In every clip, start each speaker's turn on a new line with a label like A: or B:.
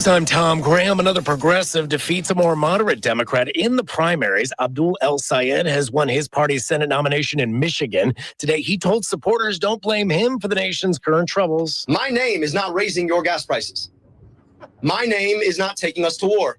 A: I'm Tom Graham. Another progressive defeats a more moderate Democrat in the primaries. Abdul El Sayed has won his party's Senate nomination in Michigan. Today, he told supporters don't blame him for the nation's current troubles.
B: My name is not raising your gas prices. My name is not taking us to war.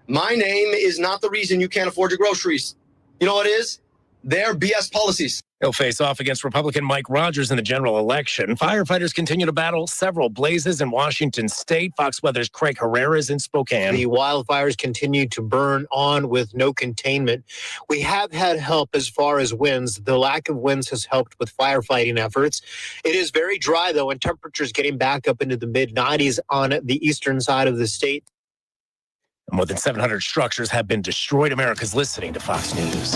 B: My name is not the reason you can't afford your groceries. You know what it is? They're BS policies.
A: He'll face off against Republican Mike Rogers in the general election. Firefighters continue to battle several blazes in Washington state. Fox Weather's Craig Herrera is in Spokane.
C: The wildfires continue to burn on with no containment. We have had help as far as winds. The lack of winds has helped with firefighting efforts. It is very dry, though, and temperatures getting back up into the mid-90s on the eastern side of the state.
A: More than 700 structures have been destroyed. America's listening to Fox News.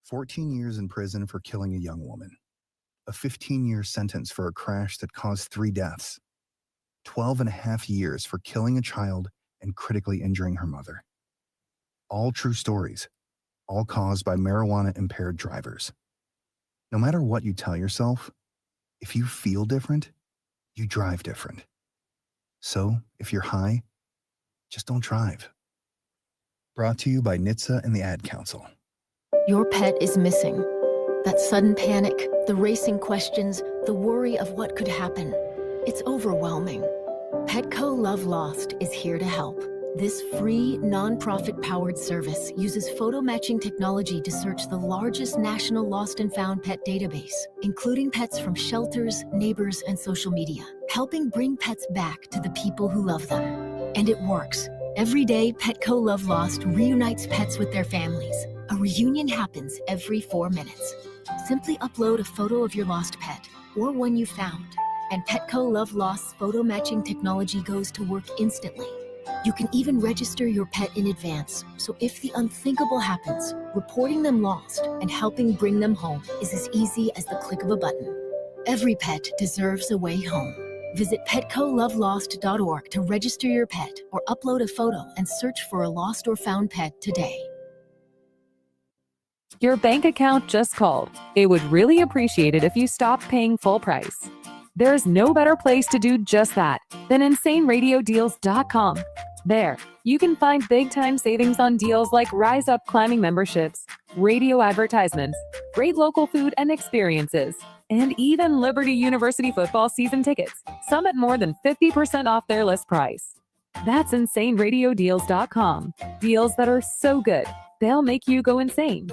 D: "14 years in prison for killing a young woman. A 15-year sentence for a crash that caused 3 deaths. 12 and a half years for killing a child and critically injuring her mother. All true stories, all caused by marijuana-impaired drivers. No matter what you tell yourself, if you feel different, you drive different. So, if you're high, just don't drive." Brought to you by NHTSA and the Ad Council.
E: Your pet is missing. That sudden panic, the racing questions, the worry of what could happen. It's overwhelming. Petco Love Lost is here to help. This free, nonprofit-powered service uses photo matching technology to search the largest national lost and found pet database, including pets from shelters, neighbors, and social media, helping bring pets back to the people who love them. And it works. Every day, Petco Love Lost reunites pets with their families. A reunion happens every 4 minutes. Simply upload a photo of your lost pet or one you found, and Petco Love Lost's photo matching technology goes to work instantly. You can even register your pet in advance, so if the unthinkable happens, reporting them lost and helping bring them home is as easy as the click of a button. Every pet deserves a way home. Visit PetcoLoveLost.org to register your pet or upload a photo and search for a lost or found pet today.
F: Your bank account just called. It would really appreciate it if you stopped paying full price. There's no better place to do just that than InsaneRadioDeals.com. There, you can find big-time savings on deals like Rise Up Climbing memberships, radio advertisements, great local food and experiences, and even Liberty University football season tickets, some at more than 50% off their list price. That's InsaneRadioDeals.com. Deals that are so good, they'll make you go insane.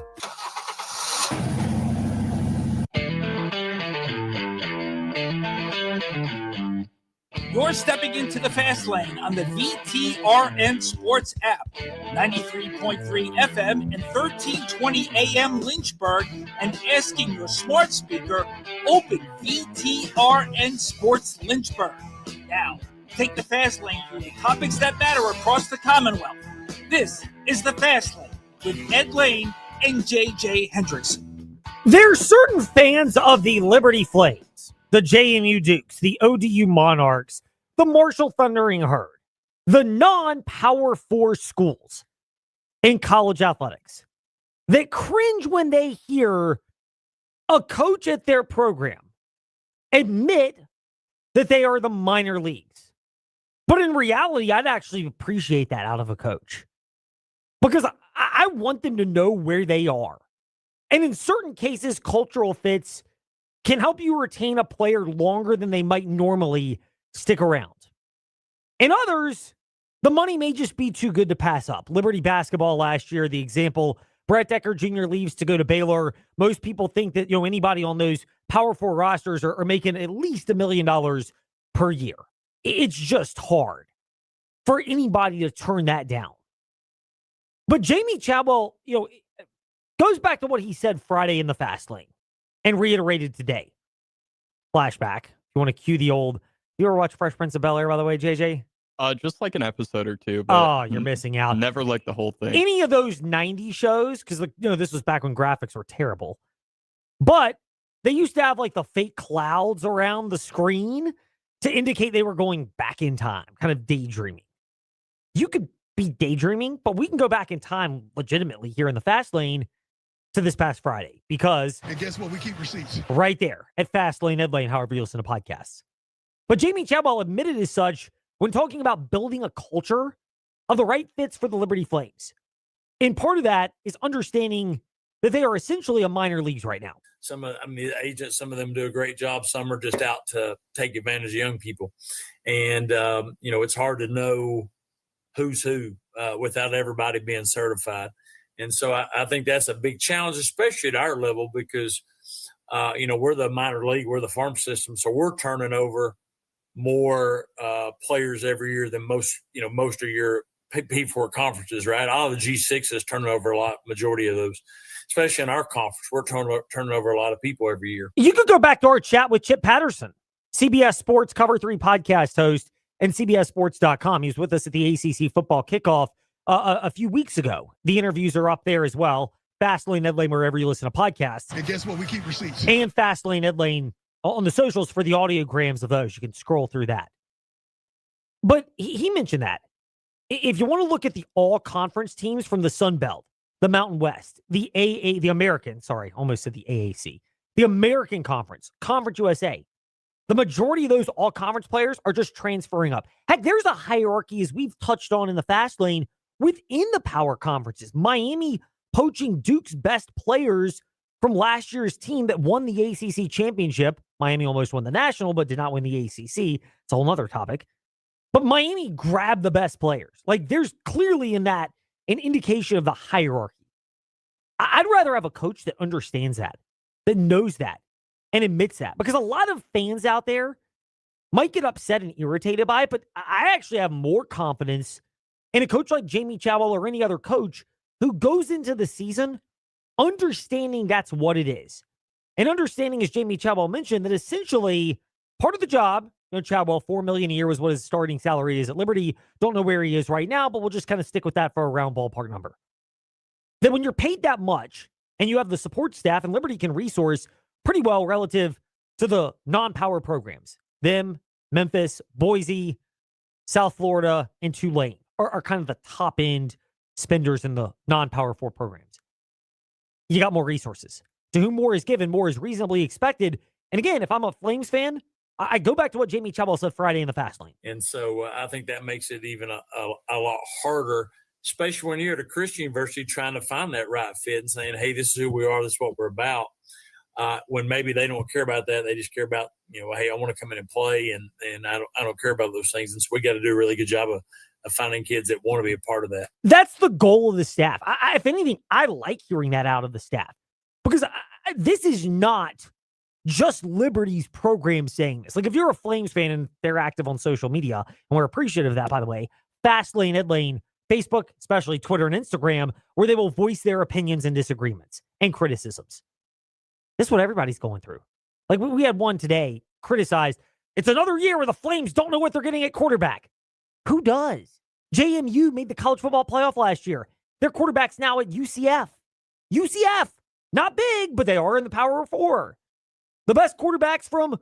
G: You're stepping into the fast lane on the VTRN Sports app. 93.3 FM and 1320 AM Lynchburg, and asking your smart speaker, open VTRN Sports Lynchburg. Now, take the fast lane through the topics that matter across the Commonwealth. This is the Fast Lane with Ed Lane and JJ Hendrickson.
H: There are certain fans of the Liberty Flames, the JMU Dukes, the ODU Monarchs, the Marshall Thundering Herd, the non-Power 4 schools in college athletics that cringe when they hear a coach at their program admit that they are the minor leagues. But in reality, I'd actually appreciate that out of a coach, because I want them to know where they are. And in certain cases, cultural fits can help you retain a player longer than they might normally stick around. In others, the money may just be too good to pass up. Liberty basketball last year, the example, Brett Decker Jr. leaves to go to Baylor. Most people think that, anybody on those Power 4 rosters are making at least $1 million per year. It's just hard for anybody to turn that down. But Jamie Chadwell, goes back to what he said Friday in the Fast Lane and reiterated today. Flashback. If you want to cue the old, you ever watch Fresh Prince of Bel-Air, by the way, JJ?
I: Just like an episode or two. But
H: you're missing out.
I: Never liked the whole thing.
H: Any of those 90s shows, because this was back when graphics were terrible. But they used to have like the fake clouds around the screen to indicate they were going back in time, kind of daydreaming. You could be daydreaming, but we can go back in time legitimately here in the Fast Lane to this past Friday because
J: and guess what? We keep receipts
H: right there at Fastlane, Ed Lane, however you listen to podcasts. But Jamie Chadwell admitted as such when talking about building a culture of the right fits for the Liberty Flames. And part of that is understanding that they are essentially a minor leagues right now.
K: The agents, some of them do a great job. Some are just out to take advantage of young people. And, it's hard to know who's who without everybody being certified. And so I think that's a big challenge, especially at our level, because, we're the minor league, we're the farm system. So we're turning over more players every year than most of your P4 conferences, right? All the G6 is turning over a lot, majority of those, especially in our conference. We're turning over a lot of people every year.
H: You could go back to our chat with Chip Patterson, CBS Sports Cover 3 podcast host and CBSSports.com. He was with us at the ACC football kickoff a few weeks ago. The interviews are up there as well. Fastlane, Ed Lane, wherever you listen to podcasts.
J: and guess what? We keep receipts.
H: And Fastlane, Ed Lane on the socials for the audiograms of those. You can scroll through that. But he mentioned that. If you want to look at the all-conference teams from the Sun Belt, the Mountain West, the American Conference, Conference USA, the majority of those all-conference players are just transferring up. Heck, there's a hierarchy, as we've touched on in the fast lane, within the power conferences. Miami poaching Duke's best players from last year's team that won the ACC championship. Miami almost won the national, but did not win the ACC. It's a whole other topic. But Miami grabbed the best players. Like, there's clearly in that an indication of the hierarchy. I'd rather have a coach that understands that knows that, and admits that. Because a lot of fans out there might get upset and irritated by it, but I actually have more confidence in a coach like Jamie Chadwell or any other coach who goes into the season understanding that's what it is. And understanding, as Jamie Chadwell mentioned, that essentially part of the job, Chadwell, $4 million a year was what his starting salary is at Liberty. Don't know where he is right now, but we'll just kind of stick with that for a round ballpark number. Then when you're paid that much and you have the support staff, and Liberty can resource pretty well relative to the non-power programs, them, Memphis, Boise, South Florida, and Tulane are kind of the top end spenders in the non-power 4 programs. You got more resources. To whom more is given, more is reasonably expected. And again, if I'm a Flames fan, I go back to what Jamie Chadwell said Friday in the fast lane.
K: And so I think that makes it even a lot harder, especially when you're at a Christian university trying to find that right fit and saying, hey, this is who we are, this is what we're about. When maybe they don't care about that. They just care about, hey, I want to come in and play, and I don't care about those things. And so we got to do a really good job of finding kids that want to be a part of that.
H: That's the goal of the staff. If anything, I like hearing that out of the staff, because this is not just Liberty's program saying this. Like, if you're a Flames fan and they're active on social media, and we're appreciative of that, by the way, Fastlane, Ed Lane, Facebook, especially Twitter and Instagram, where they will voice their opinions and disagreements and criticisms. This is what everybody's going through. Like, we had one today criticized, it's another year where the Flames don't know what they're getting at quarterback. Who does? JMU made the college football playoff last year. Their quarterback's now at UCF. UCF, not big, but they are in the Power 4. The best quarterbacks from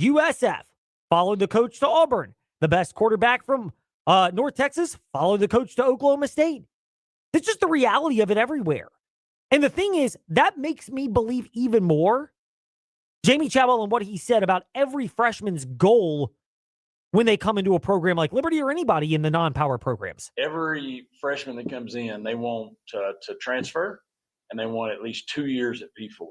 H: USF followed the coach to Auburn. The best quarterback from North Texas followed the coach to Oklahoma State. It's just the reality of it everywhere. And the thing is, that makes me believe even more Jamie Chadwell and what he said about every freshman's goal when they come into a program like Liberty or anybody in the non-power programs.
L: Every freshman that comes in, they want to transfer, and they want at least 2 years at P4.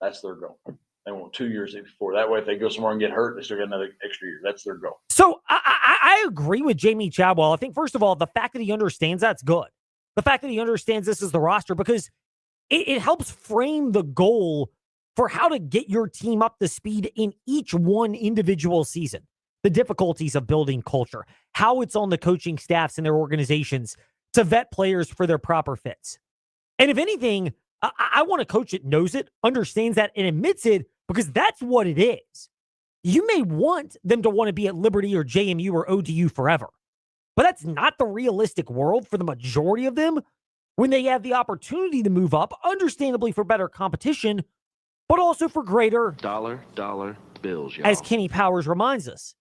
L: That's their goal. They want 2 years at P4. That way, if they go somewhere and get hurt, they still get another extra year. That's their goal.
H: So I agree with Jamie Chadwell. I think, first of all, the fact that he understands that's good. The fact that he understands this is the roster, because it helps frame the goal for how to get your team up to speed in each one individual season. The difficulties of building culture, how it's on the coaching staffs and their organizations to vet players for their proper fits. And if anything, I want a coach that knows it, understands that, and admits it, because that's what it is. You may want them to want to be at Liberty or JMU or ODU forever, but that's not the realistic world for the majority of them when they have the opportunity to move up, understandably for better competition, but also for greater dollar bills, y'all. As Kenny Powers reminds us.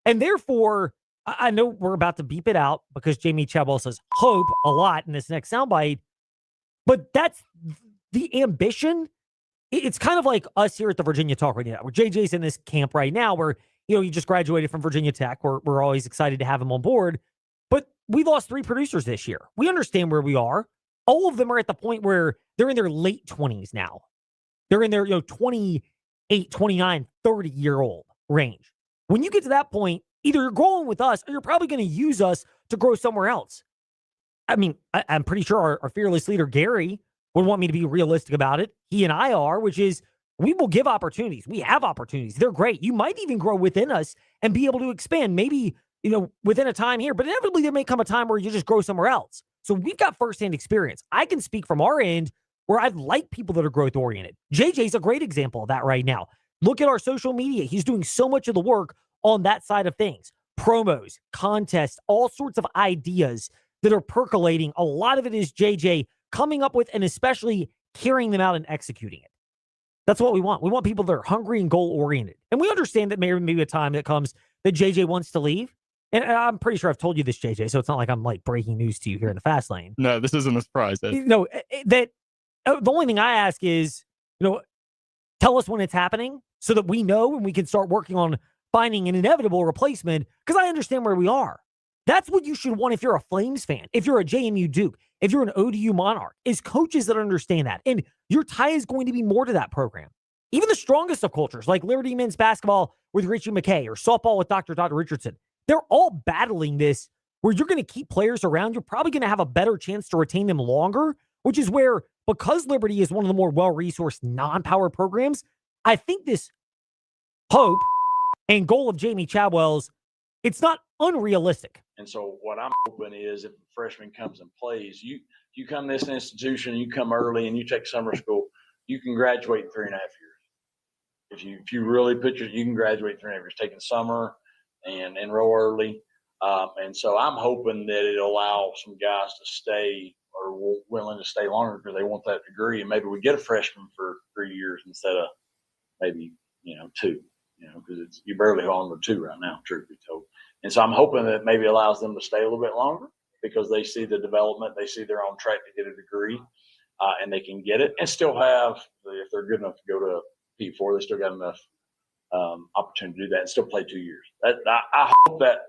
H: And therefore, I know we're about to beep it out because Jamie Chadwell says hope a lot in this next soundbite, but that's the ambition, it's kind of like us here at the Virginia Talk Radio Network. JJ's in this camp right now where, he just graduated from Virginia Tech. We're always excited to have him on board. But we lost 3 producers this year. We understand where we are. All of them are at the point where they're in their late 20s now. They're in their 28, 29, 30-year-old range. When you get to that point, either you're growing with us or you're probably going to use us to grow somewhere else. I mean, I'm pretty sure our fearless leader, Gary, would want me to be realistic about it. He and I are, which is we will give opportunities. We have opportunities. They're great. You might even grow within us and be able to expand maybe, within a time here, but inevitably there may come a time where you just grow somewhere else. So we've got firsthand experience. I can speak from our end where I'd like people that are growth oriented. JJ's a great example of that right now. Look at our social media. He's doing so much of the work on that side of things. Promos, contests, all sorts of ideas that are percolating. A lot of it is JJ coming up with and especially carrying them out and executing it. That's what we want. We want people that are hungry and goal-oriented. And we understand that maybe a time that comes that JJ wants to leave. And I'm pretty sure I've told you this, JJ, so it's not like I'm like breaking news to you here in the fast lane.
I: No, this isn't a surprise.
H: No, that the only thing I ask is, tell us when it's happening so that we know and we can start working on finding an inevitable replacement, because I understand where we are. That's what you should want if you're a Flames fan, if you're a JMU Duke, if you're an ODU Monarch, is coaches that understand that. And your tie is going to be more to that program. Even the strongest of cultures, like Liberty men's basketball with Richie McKay or softball with Dr. Richardson, they're all battling this where you're going to keep players around. You're probably going to have a better chance to retain them longer, which is where, because Liberty is one of the more well-resourced non-power programs, I think this hope and goal of Jamie Chadwell's, it's not unrealistic.
L: And so what I'm hoping is if a freshman comes and plays, you come to this institution, you come early and you take summer school, you can graduate in 3.5 years. If you really you can graduate in 3.5 years, taking summer and enroll early. And so I'm hoping that it'll allow some guys to stay or willing to stay longer because they want that degree. And maybe we get a freshman for 3 years instead of maybe, 2, because you're barely on to 2 right now, truth be told. And so I'm hoping that maybe allows them to stay a little bit longer because they see the development, they see they're on track to get a degree, and they can get it and still have, if they're good enough to go to P4, they still got enough opportunity to do that and still play 2 years. I hope that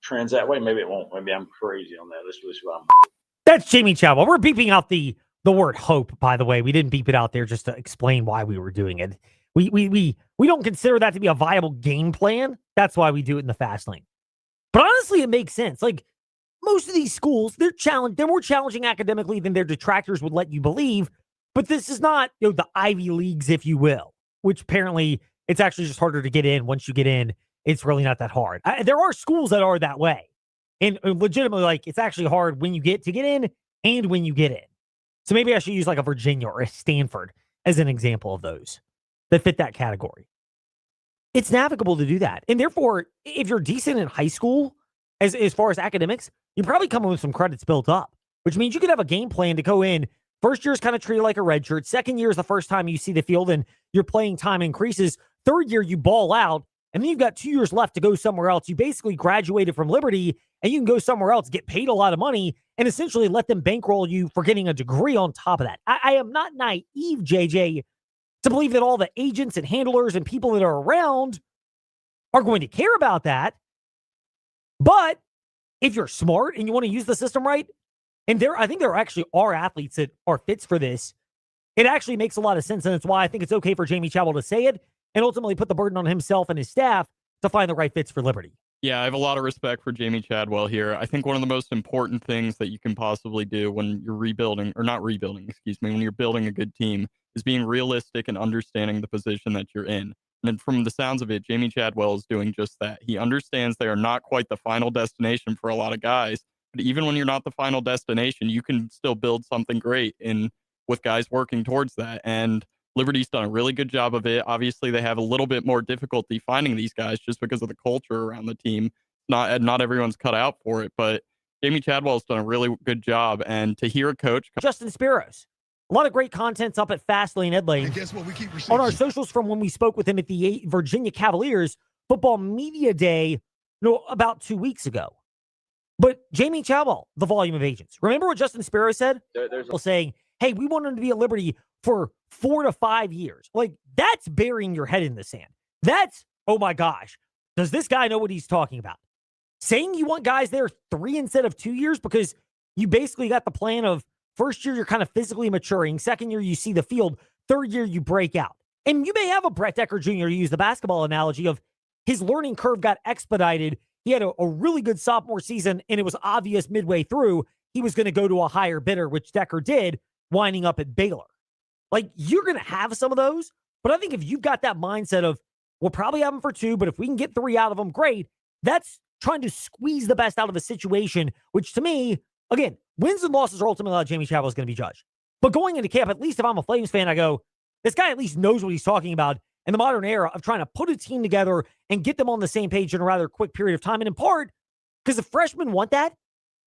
L: trends that way. Maybe it won't. Maybe I'm crazy on that. This is what I'm.
H: That's Jamie Chadwell. We're beeping out the word hope, by the way. We didn't beep it out there just to explain why we were doing it. We don't consider that to be a viable game plan. That's why we do it in the fast lane. But honestly, it makes sense. Like most of these schools, they're more challenging academically than their detractors would let you believe. But this is not, the Ivy Leagues, if you will, which apparently it's actually just harder to get in. Once you get in, it's really not that hard. There are schools that are that way. And legitimately, like, it's actually hard when you get in and when you get in. So maybe I should use like a Virginia or a Stanford as an example of those that fit that category. It's navigable to do that. And therefore, if you're decent in high school, as far as academics, you probably come in with some credits built up, which means you could have a game plan to go in. First year is kind of treated like a red shirt. Second year is the first time you see the field and your playing time increases. Third year, you ball out. And then you've got 2 years left to go somewhere else. You basically graduated from Liberty and you can go somewhere else, get paid a lot of money, and essentially let them bankroll you for getting a degree on top of that. I am not naive, JJ, to believe that all the agents and handlers and people that are around are going to care about that. But if you're smart and you want to use the system right, and I think there actually are athletes that are fits for this, it actually makes a lot of sense. And that's why I think it's okay for Jamie Chadwell to say it and ultimately put the burden on himself and his staff to find the right fits for Liberty.
I: Yeah, I have a lot of respect for Jamie Chadwell here. I think one of the most important things that you can possibly do when you're when you're building a good team is being realistic and understanding the position that you're in. And from the sounds of it, Jamie Chadwell is doing just that. He understands they are not quite the final destination for a lot of guys, but even when you're not the final destination, you can still build something great with guys working towards that. And Liberty's done a really good job of it. Obviously, they have a little bit more difficulty finding these guys just because of the culture around the team. Not everyone's cut out for it, but Jamie Chadwell's done a really good job. And to hear a coach...
H: Justin Spiros. A lot of great contents up at Fastlane Ed Lane.
J: And guess what? We keep receipts.
H: On our socials from when we spoke with him at the Virginia Cavaliers Football Media Day, about 2 weeks ago. But Jamie Chadwell, the volume of agents. Remember what Justin Spiros said?
L: There's
H: saying, hey, we want him to be at Liberty for 4 to 5 years. Like, that's burying your head in the sand. That's, oh my gosh, does this guy know what he's talking about? Saying you want guys there 3 instead of 2 years because you basically got the plan of first year you're kind of physically maturing, second year you see the field, third year you break out. And you may have a Brett Decker Jr. to use the basketball analogy of his learning curve got expedited. He had a really good sophomore season, and it was obvious midway through he was going to go to a higher bidder, which Decker did, winding up at Baylor. Like, you're going to have some of those, but I think if you've got that mindset of, we'll probably have them for 2, but if we can get 3 out of them, great. That's trying to squeeze the best out of a situation, which to me, again, wins and losses are ultimately how Jamie Chadwell is going to be judged. But going into camp, at least if I'm a Flames fan, I go, this guy at least knows what he's talking about in the modern era of trying to put a team together and get them on the same page in a rather quick period of time. And in part, because if freshmen want that,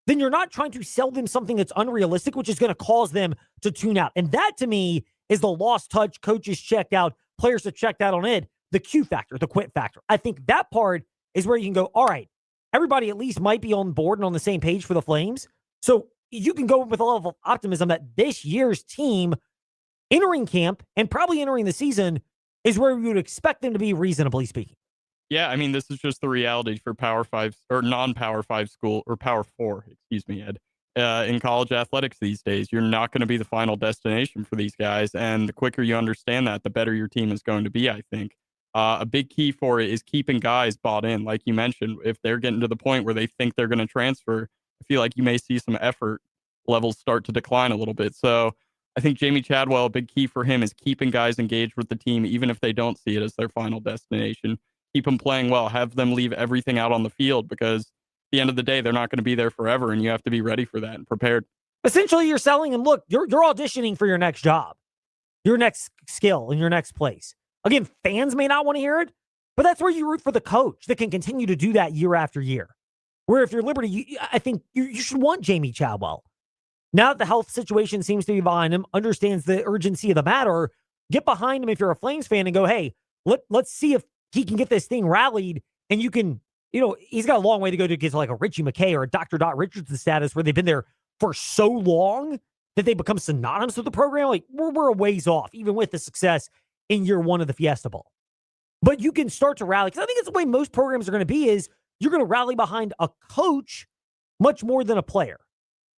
H: then you're not trying to sell them something that's unrealistic, which is going to cause them to tune out. And that, to me, is the lost touch, coaches checked out, players have checked out on it, the Q factor, the quit factor. I think that part is where you can go, all right, everybody at least might be on board and on the same page for the Flames. So you can go with a level of optimism that this year's team entering camp and probably entering the season is where we would expect them to be, reasonably speaking.
I: Yeah, I mean, this is just the reality for Power 5 or non-Power 5 school, or Power 4, excuse me, Ed. In college athletics these days, you're not going to be the final destination for these guys. And the quicker you understand that, the better your team is going to be, I think. A big key for it is keeping guys bought in. Like you mentioned, if they're getting to the point where they think they're going to transfer, I feel like you may see some effort levels start to decline a little bit. So I think Jamie Chadwell, a big key for him is keeping guys engaged with the team, even if they don't see it as their final destination. Keep them playing well, have them leave everything out on the field, because at the end of the day, they're not going to be there forever, and you have to be ready for that and prepared.
H: Essentially, you're selling them, look, you're auditioning for your next job, your next skill, and your next place. Again, fans may not want to hear it, but that's where you root for the coach that can continue to do that year after year. Where if you're Liberty, I think you should want Jamie Chadwell. Now that the health situation seems to be behind him, understands the urgency of the matter, get behind him if you're a Flames fan and go, hey, let's see if he can get this thing rallied, and you can, he's got a long way to go to get to like a Richie McKay or a Dr. Dot Richardson status where they've been there for so long that they become synonymous with the program. Like, we're a ways off, even with the success in year 1 of the Fiesta Bowl. But you can start to rally, because I think it's the way most programs are going to be, is you're going to rally behind a coach much more than a player.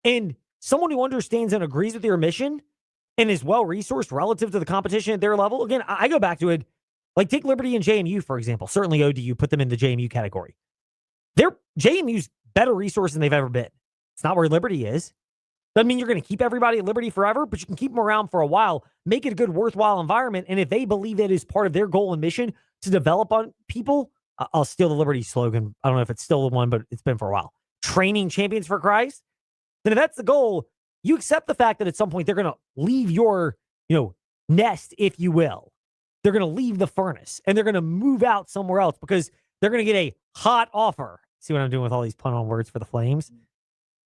H: And someone who understands and agrees with your mission and is well-resourced relative to the competition at their level. Again, I go back to it. Like, take Liberty and JMU, for example. Certainly ODU, put them in the JMU category. JMU's better resource than they've ever been. It's not where Liberty is. Doesn't mean you're going to keep everybody at Liberty forever, but you can keep them around for a while, make it a good, worthwhile environment. And if they believe that is part of their goal and mission to develop on people, I'll steal the Liberty slogan. I don't know if it's still the one, but it's been for a while. Training champions for Christ. Then if that's the goal, you accept the fact that at some point they're going to leave your, nest, if you will. They're going to leave the furnace and they're going to move out somewhere else because they're going to get a hot offer. See what I'm doing with all these pun on words for the Flames?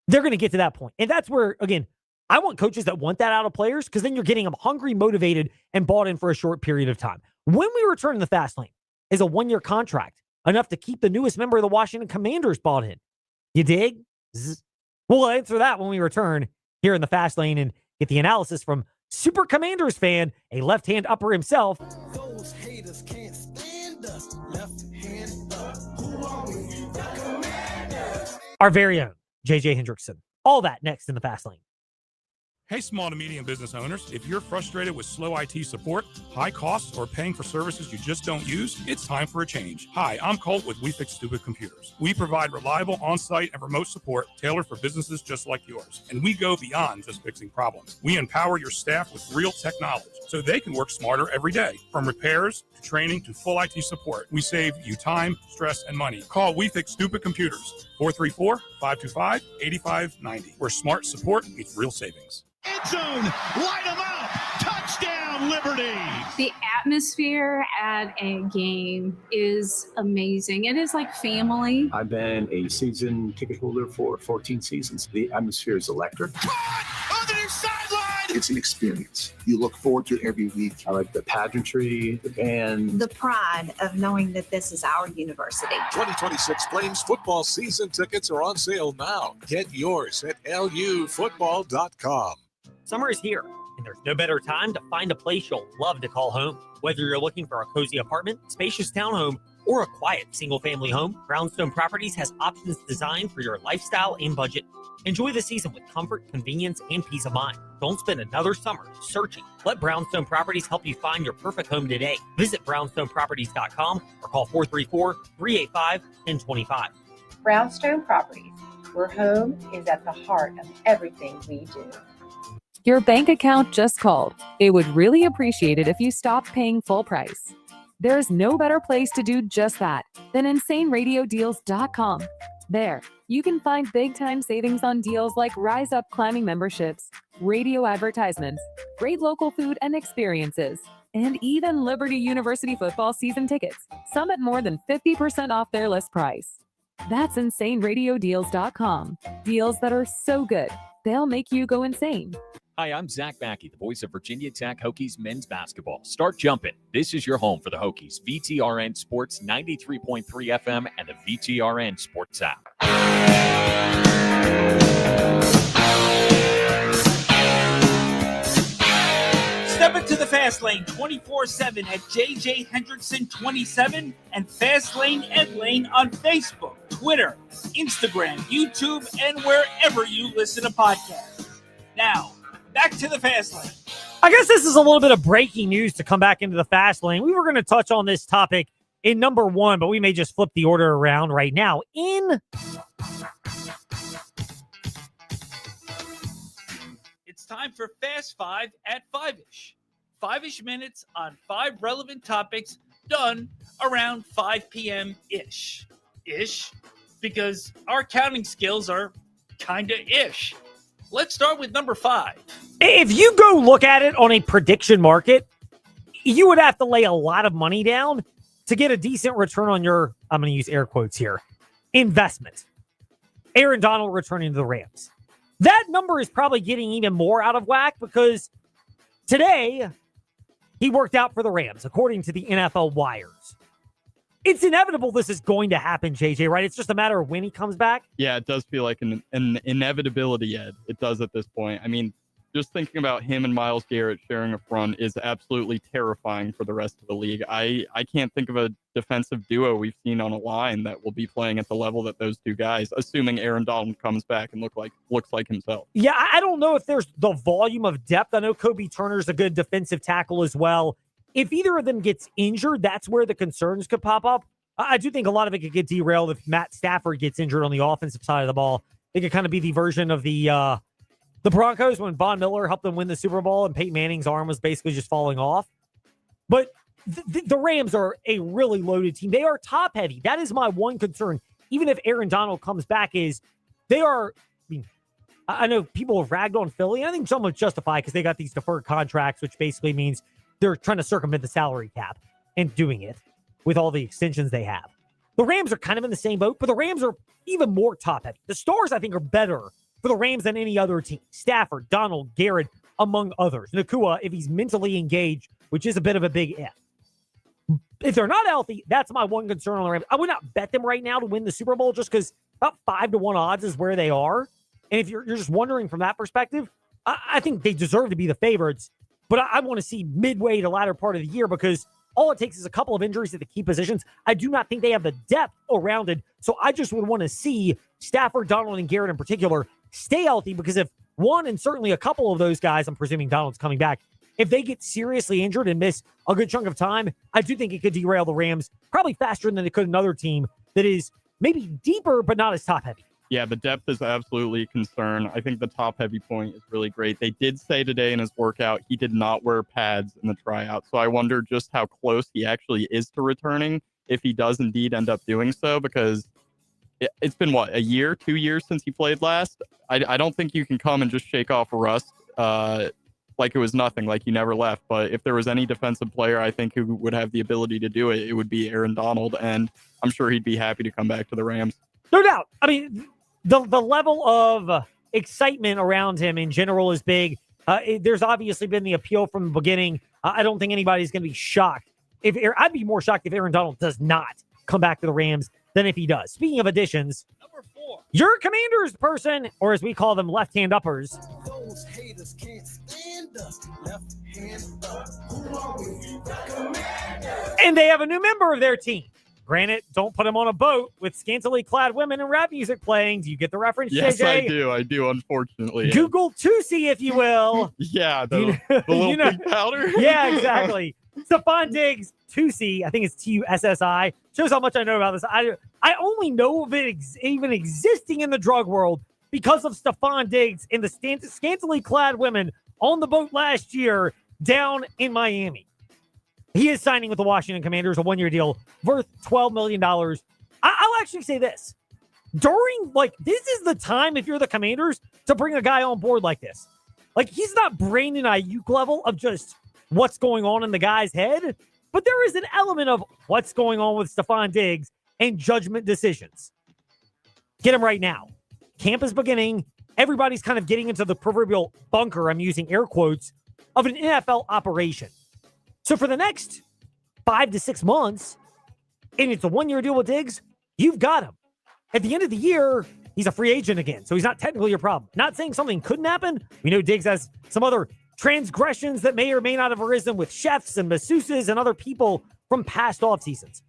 H: They're going to get to that point. And that's where, again, I want coaches that want that out of players, because then you're getting them hungry, motivated, and bought in for a short period of time. When we return in the fast lane is a 1-year contract, enough to keep the newest member of the Washington Commanders bought in. You dig? We'll answer that when we return here in the fast lane and get the analysis from Super Commanders fan, a left-hand upper himself.
M: Those haters can't stand us. Left hand up. Who are we? The Commanders.
H: Our very own JJ Hendrickson. All that next in the fast lane.
N: Hey, small to medium business owners, if you're frustrated with slow IT support, high costs, or paying for services you just don't use, it's time for a change. Hi, I'm Colt with We Fix Stupid Computers. We provide reliable on-site and remote support tailored for businesses just like yours. And we go beyond just fixing problems. We empower your staff with real tech knowledge so they can work smarter every day. From repairs to training to full IT support, we save you time, stress, and money. Call We Fix Stupid Computers, 434-525-8590, where smart support meets real savings.
J: End zone, light them up, touchdown Liberty.
O: The atmosphere at a game is amazing. It is like family.
P: I've been a season ticket holder for 14 seasons. The atmosphere is electric.
J: On the sideline.
Q: It's an experience. You look forward to it every week.
P: I like the pageantry, the band.
R: The pride of knowing that this is our university.
S: 2026 Flames football season tickets are on sale now. Get yours at lufootball.com.
H: Summer is here, and there's no better time to find a place you'll love to call home. Whether you're looking for a cozy apartment, spacious townhome, or a quiet single-family home, Brownstone Properties has options designed for your lifestyle and budget. Enjoy the season with comfort, convenience, and peace of mind. Don't spend another summer searching. Let Brownstone Properties help you find your perfect home today. Visit brownstoneproperties.com or call 434-385-1025.
T: Brownstone Properties, where home is at the heart of everything we do.
F: Your bank account just called. It would really appreciate it if you stopped paying full price. There's no better place to do just that than InsaneRadioDeals.com. There, you can find big-time savings on deals like Rise Up Climbing memberships, radio advertisements, great local food and experiences, and even Liberty University football season tickets, some at more than 50% off their list price. That's InsaneRadioDeals.com. Deals that are so good, they'll make you go insane.
U: Hi, I'm Zach Mackey, the voice of Virginia Tech Hokies men's basketball. Start jumping. This is your home for the Hokies. VTRN Sports 93.3 FM and the VTRN Sports app.
G: Step into the Fast Lane 24/7 at JJ Hendrickson 27 and Fast Lane Ed Lane on Facebook, Twitter, Instagram, YouTube, and wherever you listen to podcasts. Now, back to the Fast Lane.
H: I guess this is a little bit of breaking news to come back into the Fast Lane. We were going to touch on this topic in number one, but we may just flip the order around right now.
G: It's time for Fast Five at 5-ish. 5-ish minutes on 5 relevant topics done around 5 p.m.-ish. Ish, because our counting skills are kind of ish. Let's start with number 5.
H: If you go look at it on a prediction market, you would have to lay a lot of money down to get a decent return on your, I'm going to use air quotes here, investment. Aaron Donald returning to the Rams. That number is probably getting even more out of whack because today he worked out for the Rams, according to the NFL wires. It's inevitable this is going to happen, JJ, right? It's just a matter of when he comes back.
I: Yeah, it does feel like an inevitability, Ed. It does at this point. I mean, just thinking about him and Myles Garrett sharing a front is absolutely terrifying for the rest of the league. I can't think of a defensive duo we've seen on a line that will be playing at the level that those two guys, assuming Aaron Donald comes back and looks like himself.
H: Yeah, I don't know if there's the volume of depth. I know Kobe Turner's a good defensive tackle as well. If either of them gets injured, that's where the concerns could pop up. I do think a lot of it could get derailed if Matt Stafford gets injured on the offensive side of the ball. It could kind of be the version of the Broncos when Von Miller helped them win the Super Bowl and Peyton Manning's arm was basically just falling off. But the Rams are a really loaded team. They are top heavy. That is my one concern. Even if Aaron Donald comes back, is they are. I know people have ragged on Philly. And I think some are justified because they got these deferred contracts, which basically means they're trying to circumvent the salary cap and doing it with all the extensions they have. The Rams are kind of in the same boat, but the Rams are even more top heavy. The stars, I think, are better for the Rams than any other team. Stafford, Donald, Garrett, among others. Nakua, if he's mentally engaged, which is a bit of a big if. If they're not healthy, that's my one concern on the Rams. I would not bet them right now to win the Super Bowl just because about 5-1 odds is where they are. And if you're just wondering from that perspective, I think they deserve to be the favorites. But I want to see midway to latter part of the year because all it takes is a couple of injuries at the key positions. I do not think they have the depth around it. So I just would want to see Stafford, Donald, and Garrett in particular stay healthy because if one and certainly a couple of those guys, I'm presuming Donald's coming back, if they get seriously injured and miss a good chunk of time, I do think it could derail the Rams probably faster than it could another team that is maybe deeper but not as top heavy.
I: Yeah, the depth is absolutely a concern. I think the top heavy point is really great. They did say today in his workout he did not wear pads in the tryout. So I wonder just how close he actually is to returning if he does indeed end up doing so, because it's been, a year, 2 years since he played last? I don't think you can come and just shake off rust like it was nothing, like you never left. But if there was any defensive player I think who would have the ability to do it, it would be Aaron Donald. And I'm sure he'd be happy to come back to the Rams.
H: No doubt. I mean, the level of excitement around him in general is big. There's obviously been the appeal from the beginning. I don't think anybody's going to be shocked. I'd be more shocked if Aaron Donald does not come back to the Rams than if he does. Speaking of additions,
G: number 4.
H: Your Commanders person, or as we call them, left-hand uppers.
M: Those haters can't stand us. Left hand up. Who are we? The Commanders.
H: And they have a new member of their team. Granted, don't put him on a boat with scantily clad women and rap music playing. Do you get the reference,
I: Yes,
H: JJ?
I: I do, unfortunately.
H: Google Tusi, if you will.
I: Yeah, the little pink powder.
H: Yeah, exactly. Stephon Diggs, Tusi, I think it's Tussi, shows how much I know about this. I only know of it even existing in the drug world because of Stephon Diggs and the scantily clad women on the boat last year down in Miami. He is signing with the Washington Commanders, a one-year deal worth $12 million. I'll actually say this. This is the time, if you're the Commanders, to bring a guy on board like this. Like, he's not Brandon Ayuk level of just what's going on in the guy's head, but there is an element of what's going on with Stephon Diggs and judgment decisions. Get him right now. Camp is beginning. Everybody's kind of getting into the proverbial bunker, I'm using air quotes, of an NFL operation. So for the next 5 to 6 months, and it's a one-year deal with Diggs, you've got him. At the end of the year, he's a free agent again, so he's not technically your problem. Not saying something couldn't happen. We know Diggs has some other transgressions that may or may not have arisen with chefs and masseuses and other people from past off seasons.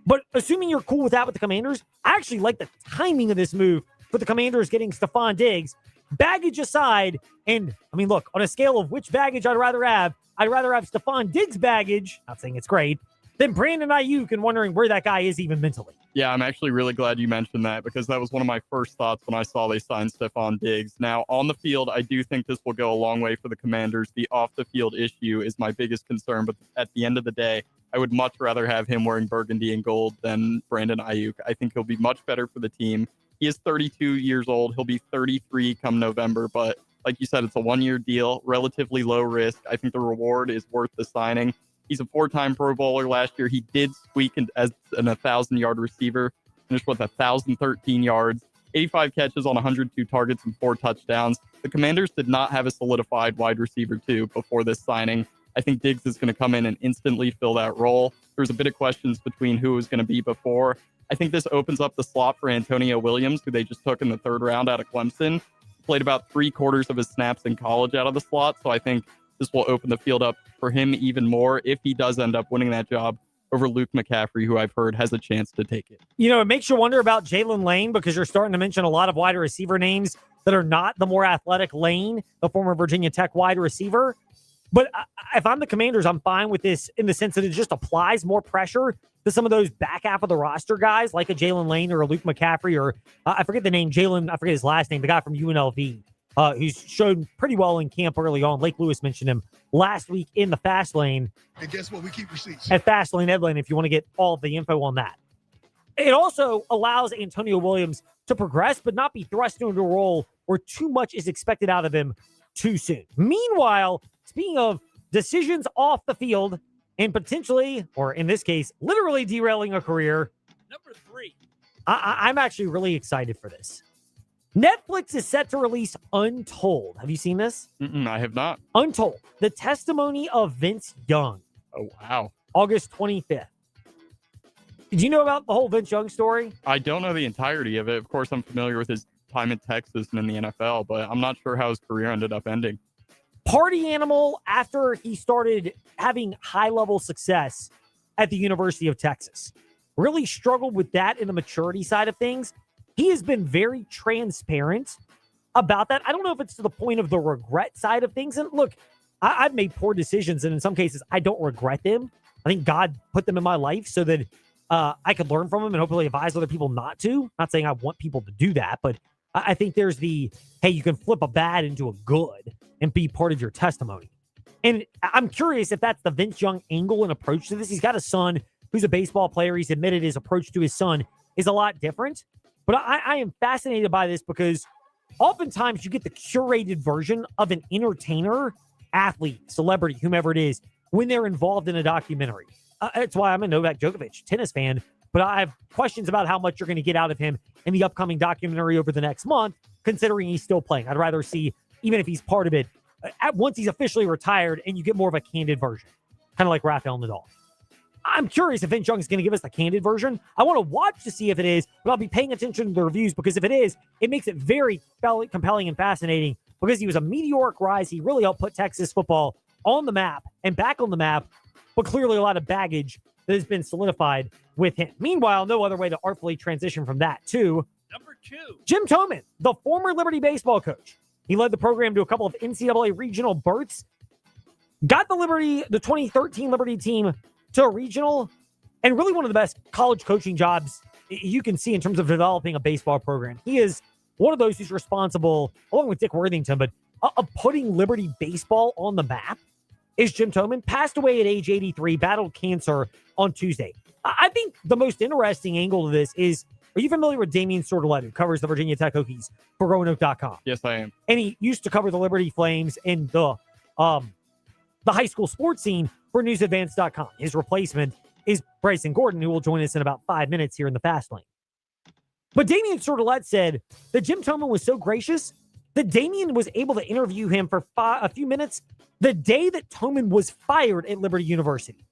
H: But assuming you're cool with that with the Commanders, I actually like the timing of this move for the Commanders getting Stephon Diggs. Baggage aside, and I mean, look, on a scale of which baggage I'd rather have Stephon Diggs' baggage, not saying it's great, than Brandon Ayuk and wondering where that guy is even mentally.
I: Yeah, I'm actually really glad you mentioned that because that was one of my first thoughts when I saw they signed Stephon Diggs. Now, on the field, I do think this will go a long way for the Commanders. The off-the-field issue is my biggest concern, but at the end of the day, I would much rather have him wearing burgundy and gold than Brandon Ayuk. I think he'll be much better for the team. He is 32 years old. He'll be 33 come November, but like you said, it's a one-year deal, relatively low risk. I think the reward is worth the signing. He's a 4-time Pro Bowler last year. He did squeak in as an 1,000-yard receiver, finished with 1,013 yards, 85 catches on 102 targets and 4 touchdowns. The Commanders did not have a solidified wide receiver, too, before this signing. I think Diggs is going to come in and instantly fill that role. There was a bit of questions between who it was going to be before. I think this opens up the slot for Antonio Williams, who they just took in the 3rd round out of Clemson. Played about 3/4 of his snaps in college out of the slot, so I think this will open the field up for him even more if he does end up winning that job over Luke McCaffrey, who I've heard has a chance to take it.
H: You know, it makes you wonder about Jalen Lane because you're starting to mention a lot of wide receiver names that are not the more athletic Lane, the former Virginia Tech wide receiver. But if I'm the Commanders, I'm fine with this in the sense that it just applies more pressure to some of those back half of the roster guys like a Jalen Lane or a Luke McCaffrey or I forget the name, I forget his last name, the guy from UNLV. Who's shown pretty well in camp early on. Lake Lewis mentioned him last week in the Fast Lane.
Q: And guess what? We keep receipts.
H: At Fast Lane Edlane, if you want to get all of the info on that. It also allows Antonio Williams to progress, but not be thrust into a role where too much is expected out of him too soon. Meanwhile, speaking of decisions off the field and potentially, or in this case, literally derailing a career.
G: Number 3.
H: I'm actually really excited for this. Netflix is set to release Untold. Have you seen this?
I: I have not.
H: Untold, the testimony of Vince Young.
I: Oh, wow.
H: August 25th. Did you know about the whole Vince Young story?
I: I don't know the entirety of it. Of course, I'm familiar with his time in Texas and in the NFL, but I'm not sure how his career ended up ending.
H: Party animal after he started having high-level success at the University of Texas. Really struggled with that in the maturity side of things. He has been very transparent about that. I don't know if it's to the point of the regret side of things. And look, I've made poor decisions, and in some cases, I don't regret them. I think God put them in my life so that I could learn from them and hopefully advise other people not to. Not saying I want people to do that, but I think there's the, hey, you can flip a bad into a good and be part of your testimony. And I'm curious if that's the Vince Young angle and approach to this. He's got a son who's a baseball player. He's admitted his approach to his son is a lot different. But I am fascinated by this because oftentimes you get the curated version of an entertainer, athlete, celebrity, whomever it is, when they're involved in a documentary. That's why I'm a Novak Djokovic tennis fan, but I have questions about how much you're going to get out of him in the upcoming documentary over the next month, considering he's still playing. I'd rather see, even if he's part of it, once he's officially retired and you get more of a candid version, kind of like Rafael Nadal. I'm curious if Vince Young is going to give us the candid version. I want to watch to see if it is, but I'll be paying attention to the reviews because if it is, it makes it very compelling and fascinating because he was a meteoric rise. He really helped put Texas football on the map and back on the map, but clearly a lot of baggage that has been solidified with him. Meanwhile, no other way to artfully transition from that to
G: Number 2.
H: Jim Toman, the former Liberty baseball coach. He led the program to a couple of NCAA regional berths, got the 2013 Liberty team to a regional, and really one of the best college coaching jobs you can see in terms of developing a baseball program. He is one of those who's responsible, along with Dick Worthington, but of putting Liberty baseball on the map is Jim Toman. Passed away at age 83, battled cancer on Tuesday. I think the most interesting angle to this is, are you familiar with Damian Sordelett, who covers the Virginia Tech Hokies for Roanoke.com?
I: Yes, I am.
H: And he used to cover the Liberty Flames and the high school sports scene for NewsAdvance.com. His replacement is Bryson Gordon, who will join us in about 5 minutes here in the Fast Lane. But Damian Sordelett said that Jim Toman was so gracious that Damian was able to interview him for a few minutes the day that Toman was fired at Liberty University.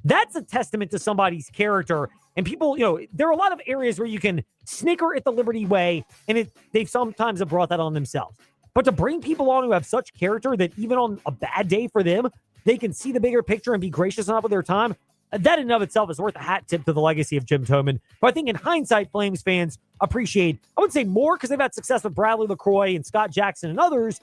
H: That's a testament to somebody's character. And people, there are a lot of areas where you can snicker at the Liberty way, and they've sometimes have brought that on themselves. But to bring people on who have such character that even on a bad day for them, they can see the bigger picture and be gracious enough with their time, that in and of itself is worth a hat tip to the legacy of Jim Toman. But I think in hindsight, Flames fans appreciate, I would say more because they've had success with Bradley LaCroix and Scott Jackson and others,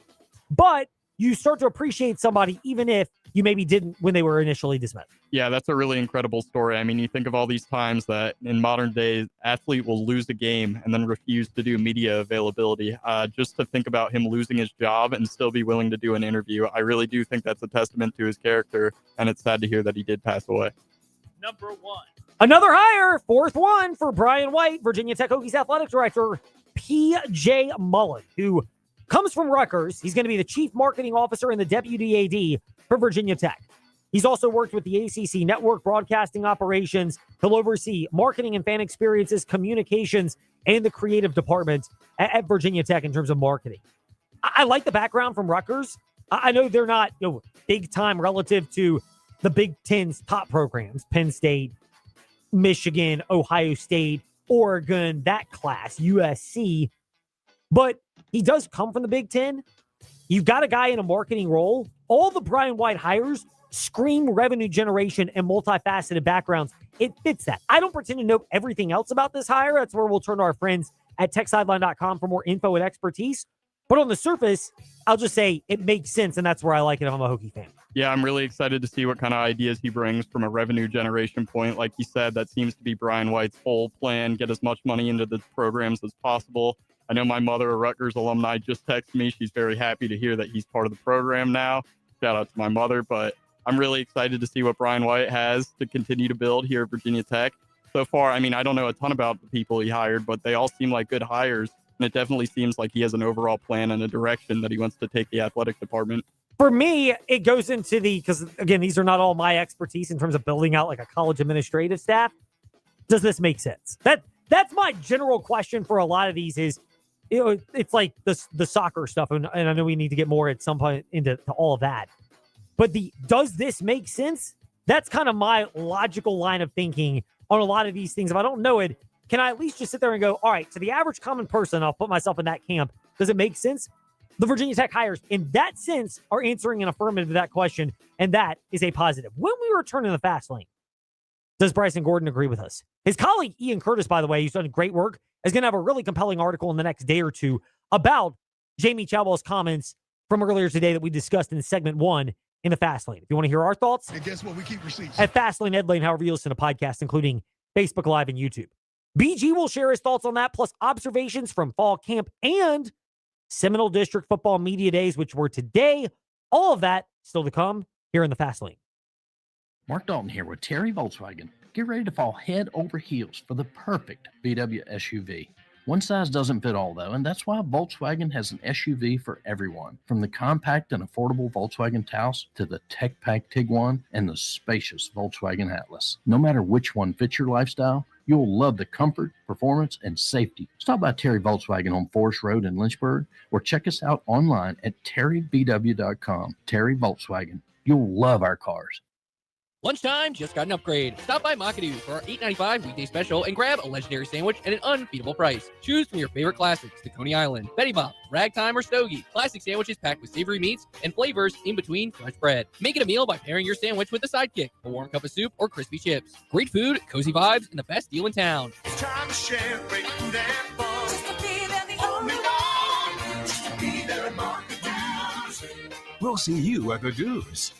H: but you start to appreciate somebody even if you maybe didn't when they were initially dismissed.
I: Yeah, that's a really incredible story. I mean, you think of all these times that in modern days, athlete will lose a game and then refuse to do media availability. Just to think about him losing his job and still be willing to do an interview, I really do think that's a testament to his character, and it's sad to hear that he did pass away.
G: Number 1.
H: Another hire, fourth one for Brian White, Virginia Tech Hokies athletic director, P.J. Mullen, who comes from Rutgers. He's going to be the chief marketing officer and the deputy AD for Virginia Tech. He's also worked with the ACC network broadcasting operations. He'll oversee marketing and fan experiences, communications, and the creative department at Virginia Tech in terms of marketing. I like the background from Rutgers. I know they're not big time relative to the Big Ten's top programs, Penn State, Michigan, Ohio State, Oregon, that class, USC. But he does come from the Big Ten. You've got a guy in a marketing role. All the Brian White hires scream revenue generation and multifaceted backgrounds. It fits that. I don't pretend to know everything else about this hire. That's where we'll turn to our friends at TechSideline.com for more info and expertise. But on the surface, I'll just say it makes sense, and that's where I like it if I'm a Hokie fan.
I: Yeah, I'm really excited to see what kind of ideas he brings from a revenue generation point. Like you said, that seems to be Brian White's whole plan, get as much money into the programs as possible. I know my mother, a Rutgers alumni, just texted me. She's very happy to hear that he's part of the program now. Shout out to my mother. But I'm really excited to see what Brian White has to continue to build here at Virginia Tech. So far, I mean, I don't know a ton about the people he hired, but they all seem like good hires. And it definitely seems like he has an overall plan and a direction that he wants to take the athletic department.
H: For me, it goes into because again, these are not all my expertise in terms of building out like a college administrative staff. Does this make sense? That's my general question for a lot of these is, it's like the soccer stuff. And I know we need to get more at some point into all of that. But does this make sense? That's kind of my logical line of thinking on a lot of these things. If I don't know it, can I at least just sit there and go, all right, to the average common person, I'll put myself in that camp. Does it make sense? The Virginia Tech hires, in that sense, are answering an affirmative to that question, and that is a positive. When we return in the Fast Lane, does Bryson Gordon agree with us? His colleague, Ian Curtis, by the way, who's done great work, is going to have a really compelling article in the next day or two about Jamie Chadwell's comments from earlier today that we discussed in segment 1 in the Fast Lane. If you want to hear our thoughts,
Q: And guess what? We keep receipts.
H: at Fast Lane, Ed Lane, however you listen to podcasts, including Facebook Live and YouTube. BG will share his thoughts on that, plus observations from fall camp and Seminole District Football Media Days, which were today. All of that still to come here in the Fast Lane.
B: Mark Dalton here with Terry Volkswagen. Get ready to fall head over heels for the perfect VW SUV. One size doesn't fit all, though, and that's why Volkswagen has an SUV for everyone. From the compact and affordable Volkswagen Taos to the tech-packed Tiguan and the spacious Volkswagen Atlas. No matter which one fits your lifestyle, you'll love the comfort, performance, and safety. Stop by Terry Volkswagen on Forest Road in Lynchburg or check us out online at terryvw.com. Terry Volkswagen. You'll love our cars.
C: Lunchtime just got an upgrade. Stop by Makadu for our $8.95 weekday special and grab a legendary sandwich at an unbeatable price. Choose from your favorite classics, the Coney Island, Betty Bop, Ragtime, or Stogie. Classic sandwiches packed with savory meats and flavors in between fresh bread. Make it a meal by pairing your sandwich with a sidekick, a warm cup of soup, or crispy chips. Great food, cozy vibes, and the best deal in town.
M: It's time to share breaking that ball. Just to be there, the only one. Just to be there at Marketers.
V: We'll see you at the Dues.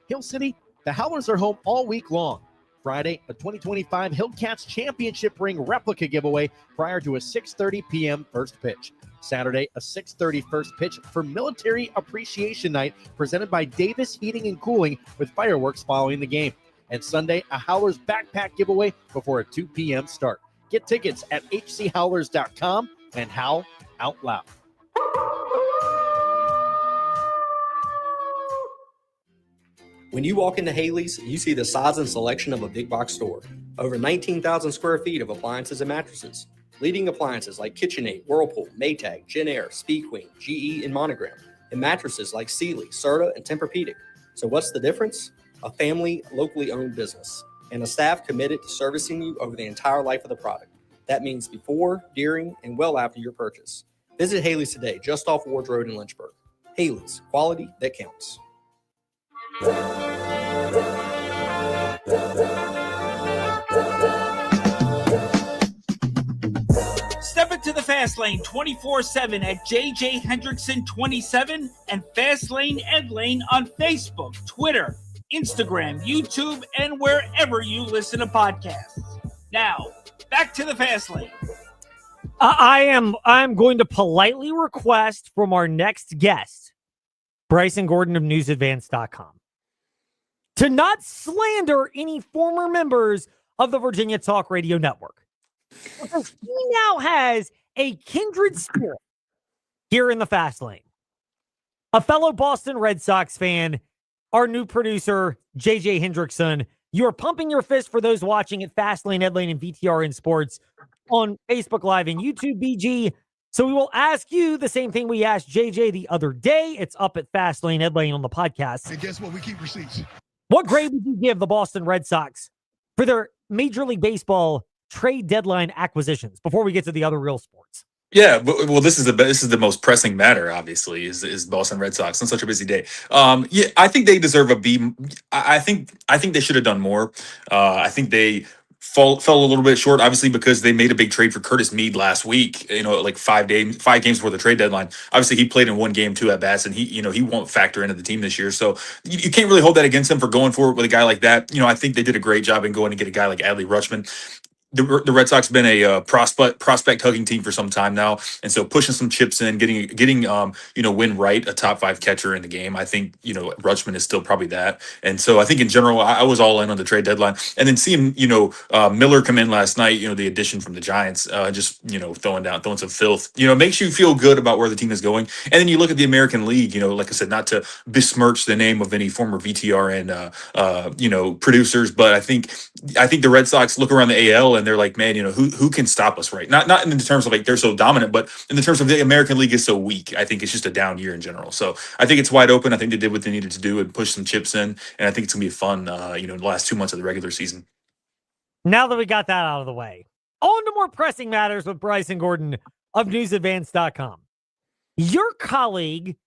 W: Hill City, the Howlers are home all week long. Friday, a 2025 Hillcats Championship Ring replica giveaway prior to a 6:30 p.m. first pitch. Saturday, a 6:30 first pitch for Military Appreciation Night presented by Davis Heating and Cooling with fireworks following the game. And Sunday, a Howlers backpack giveaway before a 2 p.m. start. Get tickets at hchowlers.com and howl out loud.
X: When you walk into Haley's, you see the size and selection of a big box store. Over 19,000 square feet of appliances and mattresses. Leading appliances like KitchenAid, Whirlpool, Maytag, Genair, Speed Queen, GE, and Monogram. And mattresses like Sealy, Serta, and Tempur-Pedic. So what's the difference? A family, locally owned business. And a staff committed to servicing you over the entire life of the product. That means before, during, and well after your purchase. Visit Haley's today, just off Ward Road in Lynchburg. Haley's, quality that counts.
G: Step into the Fast Lane 24/7 at JJ Hendrickson 27 and Fast Lane Ed Lane on Facebook, Twitter, Instagram, YouTube, and wherever you listen to podcasts. Now, back to the Fast Lane.
H: I'm going to politely request from our next guest, Bryson Gordon of newsadvance.com, to not slander any former members of the Virginia Talk Radio Network. Because he now has a kindred spirit here in the Fast Lane. A fellow Boston Red Sox fan, our new producer, JJ Hendrickson. You are pumping your fist for those watching at Fast Lane, Ed Lane, and VTRN Sports on Facebook Live and YouTube, BG. So we will ask you the same thing we asked JJ the other day. It's up at Fast Lane, Ed Lane on the podcast.
Q: And guess what? We keep receipts.
H: What grade would you give the Boston Red Sox for their Major League Baseball trade deadline acquisitions before we get to the other real sports?
Y: Yeah, well, this is the most pressing matter. Obviously, is Boston Red Sox on such a busy day. Yeah, I think they deserve a B. I think they should have done more. I think they fell a little bit short, obviously, because they made a big trade for Curtis Mead last week. Like 5 games before the trade deadline. Obviously, he played in one game, 2 at bats, and he won't factor into the team this year. So you can't really hold that against him for going forward with a guy like that. I think they did a great job in going to get a guy like Adley Rutschman. The Red Sox been a prospect hugging team for some time now, and so pushing some chips in, getting Win Wright, a top 5 catcher in the game. I think Rutschman is still probably that, and so I think in general I was all in on the trade deadline, and then seeing Miller come in last night, the addition from the Giants, just throwing some filth, makes you feel good about where the team is going, and then you look at the American League, like I said, not to besmirch the name of any former VTR and producers, but I think the Red Sox look around the AL. And they're like, man, who can stop us, right? Not in the terms of like they're so dominant, but in the terms of the American League is so weak. I think it's just a down year in general. So I think it's wide open. I think they did what they needed to do and push some chips in. And I think it's gonna be fun, the last 2 months of the regular season.
H: Now that we got that out of the way, on to more pressing matters with Bryson Gordon of newsadvance.com. Your colleague,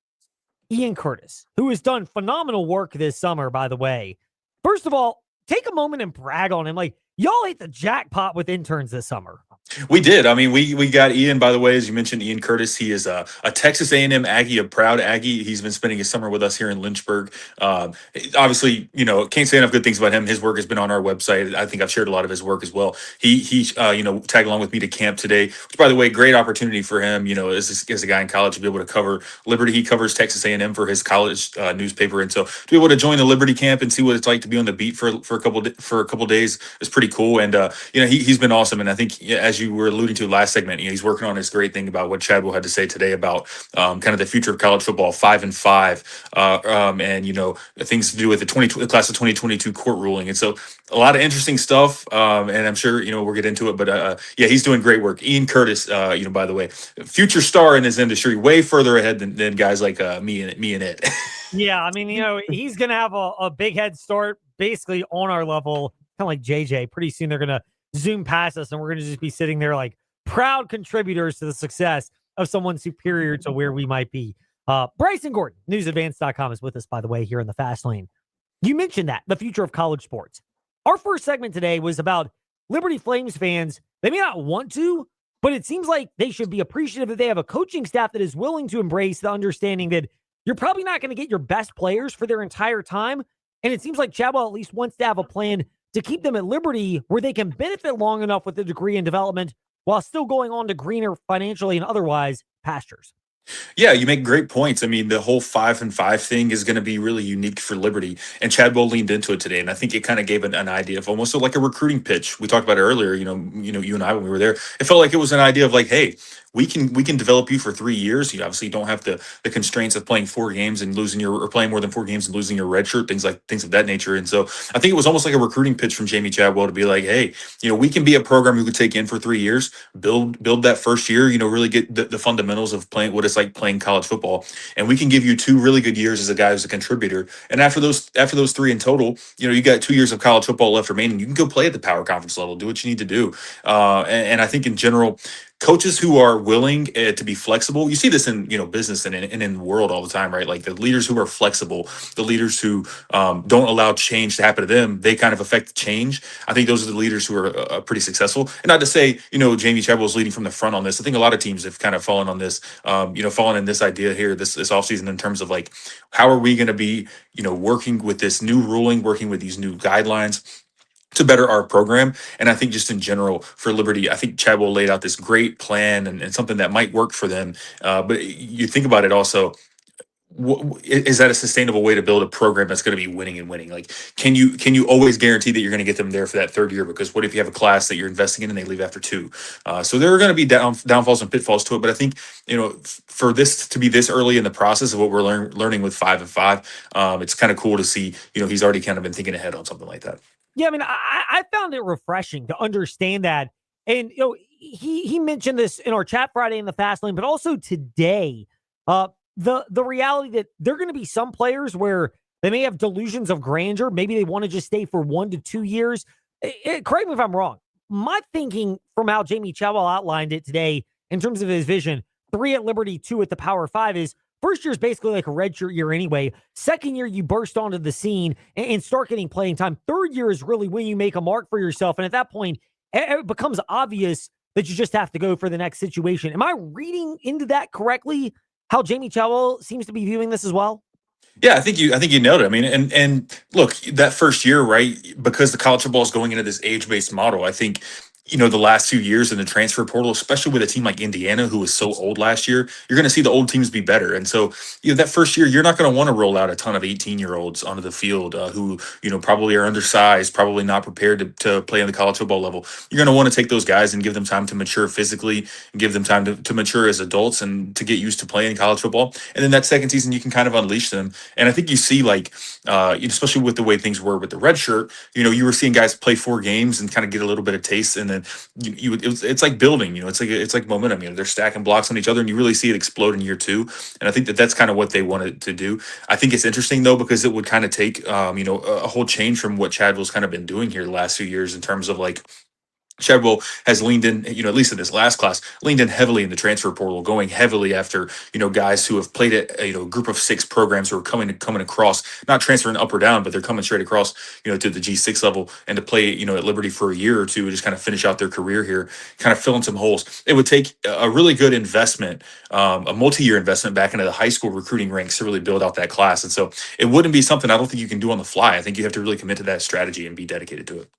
H: Ian Curtis, who has done phenomenal work this summer, by the way. First of all, take a moment and brag on him. Like, y'all hit the jackpot with interns this summer.
Y: We did. I mean, we got Ian, by the way, as you mentioned, Ian Curtis. He is a Texas A&M Aggie, a proud Aggie. He's been spending his summer with us here in Lynchburg. Obviously, can't say enough good things about him. His work has been on our website. I think I've shared a lot of his work as well. He tagged along with me to camp today, which, by the way, great opportunity for him, as a guy in college to be able to cover Liberty. He covers Texas A&M for his college newspaper. And so to be able to join the Liberty camp and see what it's like to be on the beat for a couple days is pretty cool. And, he's been awesome. And I think, as you were alluding to last segment, he's working on this great thing about what Chadwell had to say today about kind of the future of college football, 5 and 5, and things to do with the class of 2022 court ruling. And so a lot of interesting stuff, and I'm sure we'll get into it. But he's doing great work. Ian Curtis, by the way, future star in this industry, way further ahead than guys like me and it.
H: Yeah, I mean, he's going to have a big head start basically on our level, kind of like JJ. Pretty soon they're going to zoom past us, and we're going to just be sitting there like proud contributors to the success of someone superior to where we might be. Bryson Gordon, newsadvance.com, is with us, by the way, here in the Fast Lane. You mentioned that, the future of college sports. Our first segment today was about Liberty Flames fans. They may not want to, but it seems like they should be appreciative that they have a coaching staff that is willing to embrace the understanding that you're probably not going to get your best players for their entire time. And it seems like Chadwell at least wants to have a plan to keep them at Liberty where they can benefit long enough with the degree and development while still going on to greener financially and otherwise pastures.
Y: Yeah, you make great points. I mean, the whole 5-5 thing is going to be really unique for Liberty, and Chadwell leaned into it today, and I think it kind of gave an idea of almost like a recruiting pitch. We talked about it earlier. You and I when we were there, it felt like it was an idea of like, hey, we can develop you for 3 years. You obviously don't have the constraints of playing 4 games and or playing more than 4 games and losing your red shirt, things of that nature. And so I think it was almost like a recruiting pitch from Jamie Chadwell to be like, hey, we can be a program you could take in for 3 years, build that first year, really get the fundamentals of playing what it's like playing college football, and we can give you 2 really good years as a guy who's a contributor. And after those 3 in total, you got 2 years of college football left remaining. You can go play at the power conference level, do what you need to do. And I think in general, coaches who are willing to be flexible, you see this in business and in the world all the time, right? Like the leaders who are flexible, the leaders who don't allow change to happen to them, they kind of affect the change. I think those are the leaders who are pretty successful. And not to say, Jamie Chadwell is leading from the front on this. I think a lot of teams have kind of fallen on this, fallen in this idea here this offseason in terms of like, how are we going to be, working with this new ruling, working with these new guidelines to better our program. And I think just in general for Liberty, I think Chadwell laid out this great plan and something that might work for them. But you think about it also, is that a sustainable way to build a program that's going to be winning and winning? Like, can you always guarantee that you're going to get them there for that 3rd year? Because what if you have a class that you're investing in and they leave after 2? So there are going to be downfalls and pitfalls to it. But I think, for this to be this early in the process of what we're learning with 5-5, it's kind of cool to see, he's already kind of been thinking ahead on something like that.
H: Yeah, I mean, I found it refreshing to understand that. And, he mentioned this in our chat Friday in the Fast Lane, but also today, the reality that there are going to be some players where they may have delusions of grandeur. Maybe they want to just stay for 1 to 2 years. Correct me if I'm wrong. My thinking from how Jamie Chadwell outlined it today in terms of his vision, 3 at Liberty, 2 at the Power 5 is, first year is basically like a redshirt year anyway. Second year, you burst onto the scene and start getting playing time. Third year is really when you make a mark for yourself. And at that point, it becomes obvious that you just have to go for the next situation. Am I reading into that correctly? How Jamie Chadwell seems to be viewing this as well?
Y: Yeah, I think you nailed it. I mean, and look, that first year, right? Because the college football is going into this age-based model, I think, the last few years in the transfer portal, especially with a team like Indiana, who was so old last year, you're going to see the old teams be better. And so, that first year, you're not going to want to roll out a ton of 18-year-olds onto the field who, probably are undersized, probably not prepared to play on the college football level. You're going to want to take those guys and give them time to mature physically, and give them time to mature as adults and to get used to playing college football. And then that second season, you can kind of unleash them. And I think you see, like, especially with the way things were with the red shirt, you were seeing guys play 4 games and kind of get a little bit of taste, and then it's like building, it's like momentum, they're stacking blocks on each other, and you really see it explode in year 2. And I think that's kind of what they wanted to do. I think it's interesting though, because it would kind of take a whole change from what Chadwell's kind of been doing here the last few years in terms of like, Chadwell has leaned in, at least in this last class, leaned in heavily in the transfer portal, going heavily after, guys who have played at, a group of 6 programs who are coming across, not transferring up or down, but they're coming straight across, to the G6 level and to play, at Liberty for a year or two and just kind of finish out their career here, kind of fill in some holes. It would take a really good investment, a multi-year investment back into the high school recruiting ranks to really build out that class. And so it wouldn't be something I don't think you can do on the fly. I think you have to really commit to that strategy and be dedicated to it.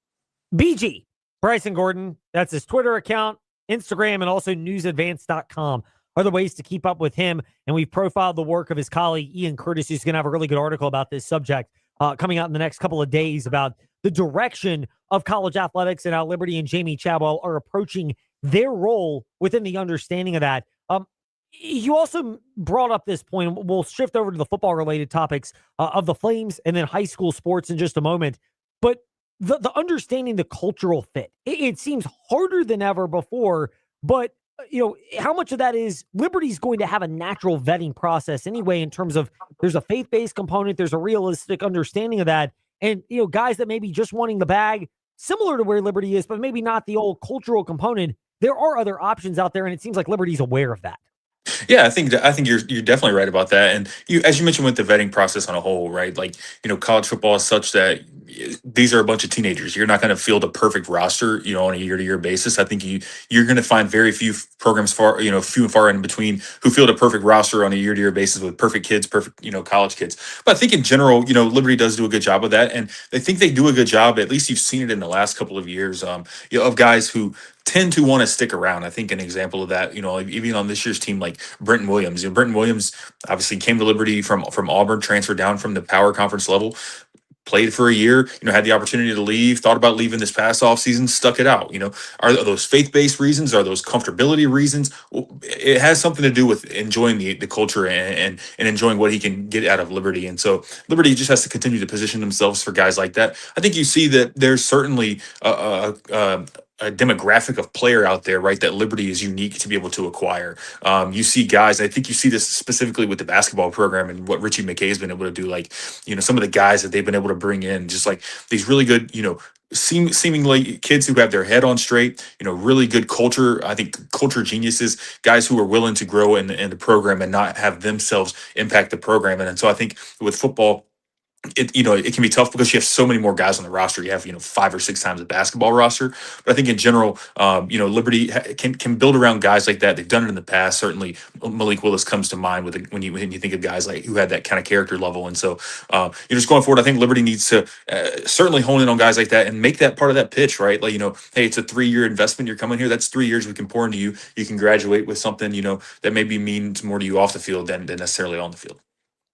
H: BG. Bryson Gordon, that's his Twitter account, Instagram, and also newsadvance.com are the ways to keep up with him. And we've profiled the work of his colleague, Ian Curtis, who's going to have a really good article about this subject coming out in the next couple of days about the direction of college athletics and how Liberty and Jamie Chadwell are approaching their role within the understanding of that. You also brought up this point. We'll shift over to the football-related topics of the Flames and then high school sports in just a moment. But the understanding the cultural fit, it seems harder than ever before, but how much of that is Liberty's going to have a natural vetting process anyway, in terms of there's a faith-based component, there's a realistic understanding of that. And, guys that may be just wanting the bag, similar to where Liberty is, but maybe not the old cultural component. There are other options out there, and it seems like Liberty's aware of that.
Y: Yeah, I think you're definitely right about that. And as you mentioned with the vetting process on a whole, right? Like, college football is such that these are a bunch of teenagers. You're not going to field a perfect roster, on a year-to-year basis. I think you're going to find very few programs few and far in between who field a perfect roster on a year-to-year basis with perfect kids, perfect, college kids. But I think in general, Liberty does do a good job of that. And I think they do a good job, at least you've seen it in the last couple of years, of guys who tend to want to stick around. I think an example of that, even on this year's team, like Brenton Williams. Brenton Williams obviously came to Liberty from Auburn, transferred down from the power conference level, played for a year, had the opportunity to leave, thought about leaving this past offseason, stuck it out. Are those faith-based reasons? Are those comfortability reasons? Well, it has something to do with enjoying the culture and enjoying what he can get out of Liberty. And so Liberty just has to continue to position themselves for guys like that. I think you see that there's certainly a demographic of player out there, right, that Liberty is unique to be able to acquire. You see guys, I think you see this specifically with the basketball program and what Richie McKay's been able to do, like, some of the guys that they've been able to bring in, just like these really good, seemingly kids who have their head on straight, really good culture. I think culture geniuses, guys who are willing to grow in the program and not have themselves impact the program. And so I think with football, it can be tough because you have so many more guys on the roster. You have 5 or 6 times the basketball roster. But I think in general, Liberty can build around guys like that. They've done it in the past. Certainly, Malik Willis comes to mind when you think of guys like who had that kind of character level. And so, just going forward, I think Liberty needs to certainly hone in on guys like that and make that part of that pitch, right? Like, hey, it's a 3-year investment. You're coming here. That's 3 years we can pour into you. You can graduate with something that maybe means more to you off the field than necessarily on the field.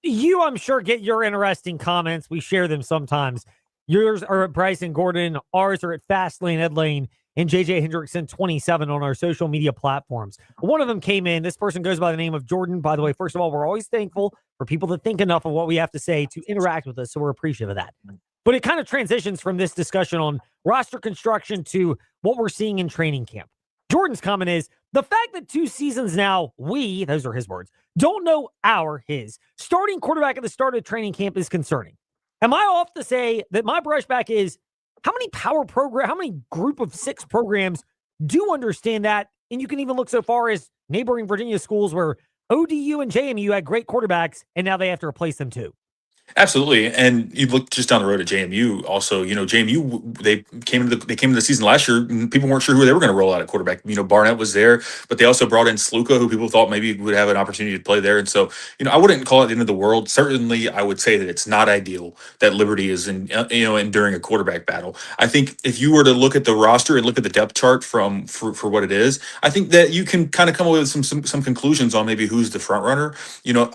H: You, I'm sure, get your interesting comments. We share them sometimes. Yours are at Bryson Gordon. Ours are at Fastlane Ed Lane and JJ Hendrickson 27 on our social media platforms. One of them came in. This person goes by the name of Jordan. By the way, first of all, we're always thankful for people that think enough of what we have to say to interact with us, so we're appreciative of that. But it kind of transitions from this discussion on roster construction to what we're seeing in training camp. Jordan's comment is, the fact that 2 seasons now, those are his words, don't know his starting quarterback at the start of training camp is concerning. Am I off to say that my brushback is, how many group of 6 programs do understand that? And you can even look so far as neighboring Virginia schools where ODU and JMU had great quarterbacks, and now they have to replace them too.
Y: Absolutely, and you look just down the road at JMU. Also, JMU they came into the season last year, and people weren't sure who they were going to roll out at quarterback. Barnett was there, but they also brought in Sluka, who people thought maybe would have an opportunity to play there. And so, I wouldn't call it the end of the world. Certainly, I would say that it's not ideal that Liberty is enduring a quarterback battle. I think if you were to look at the roster and look at the depth chart for what it is, I think that you can kind of come away with some conclusions on maybe who's the front runner.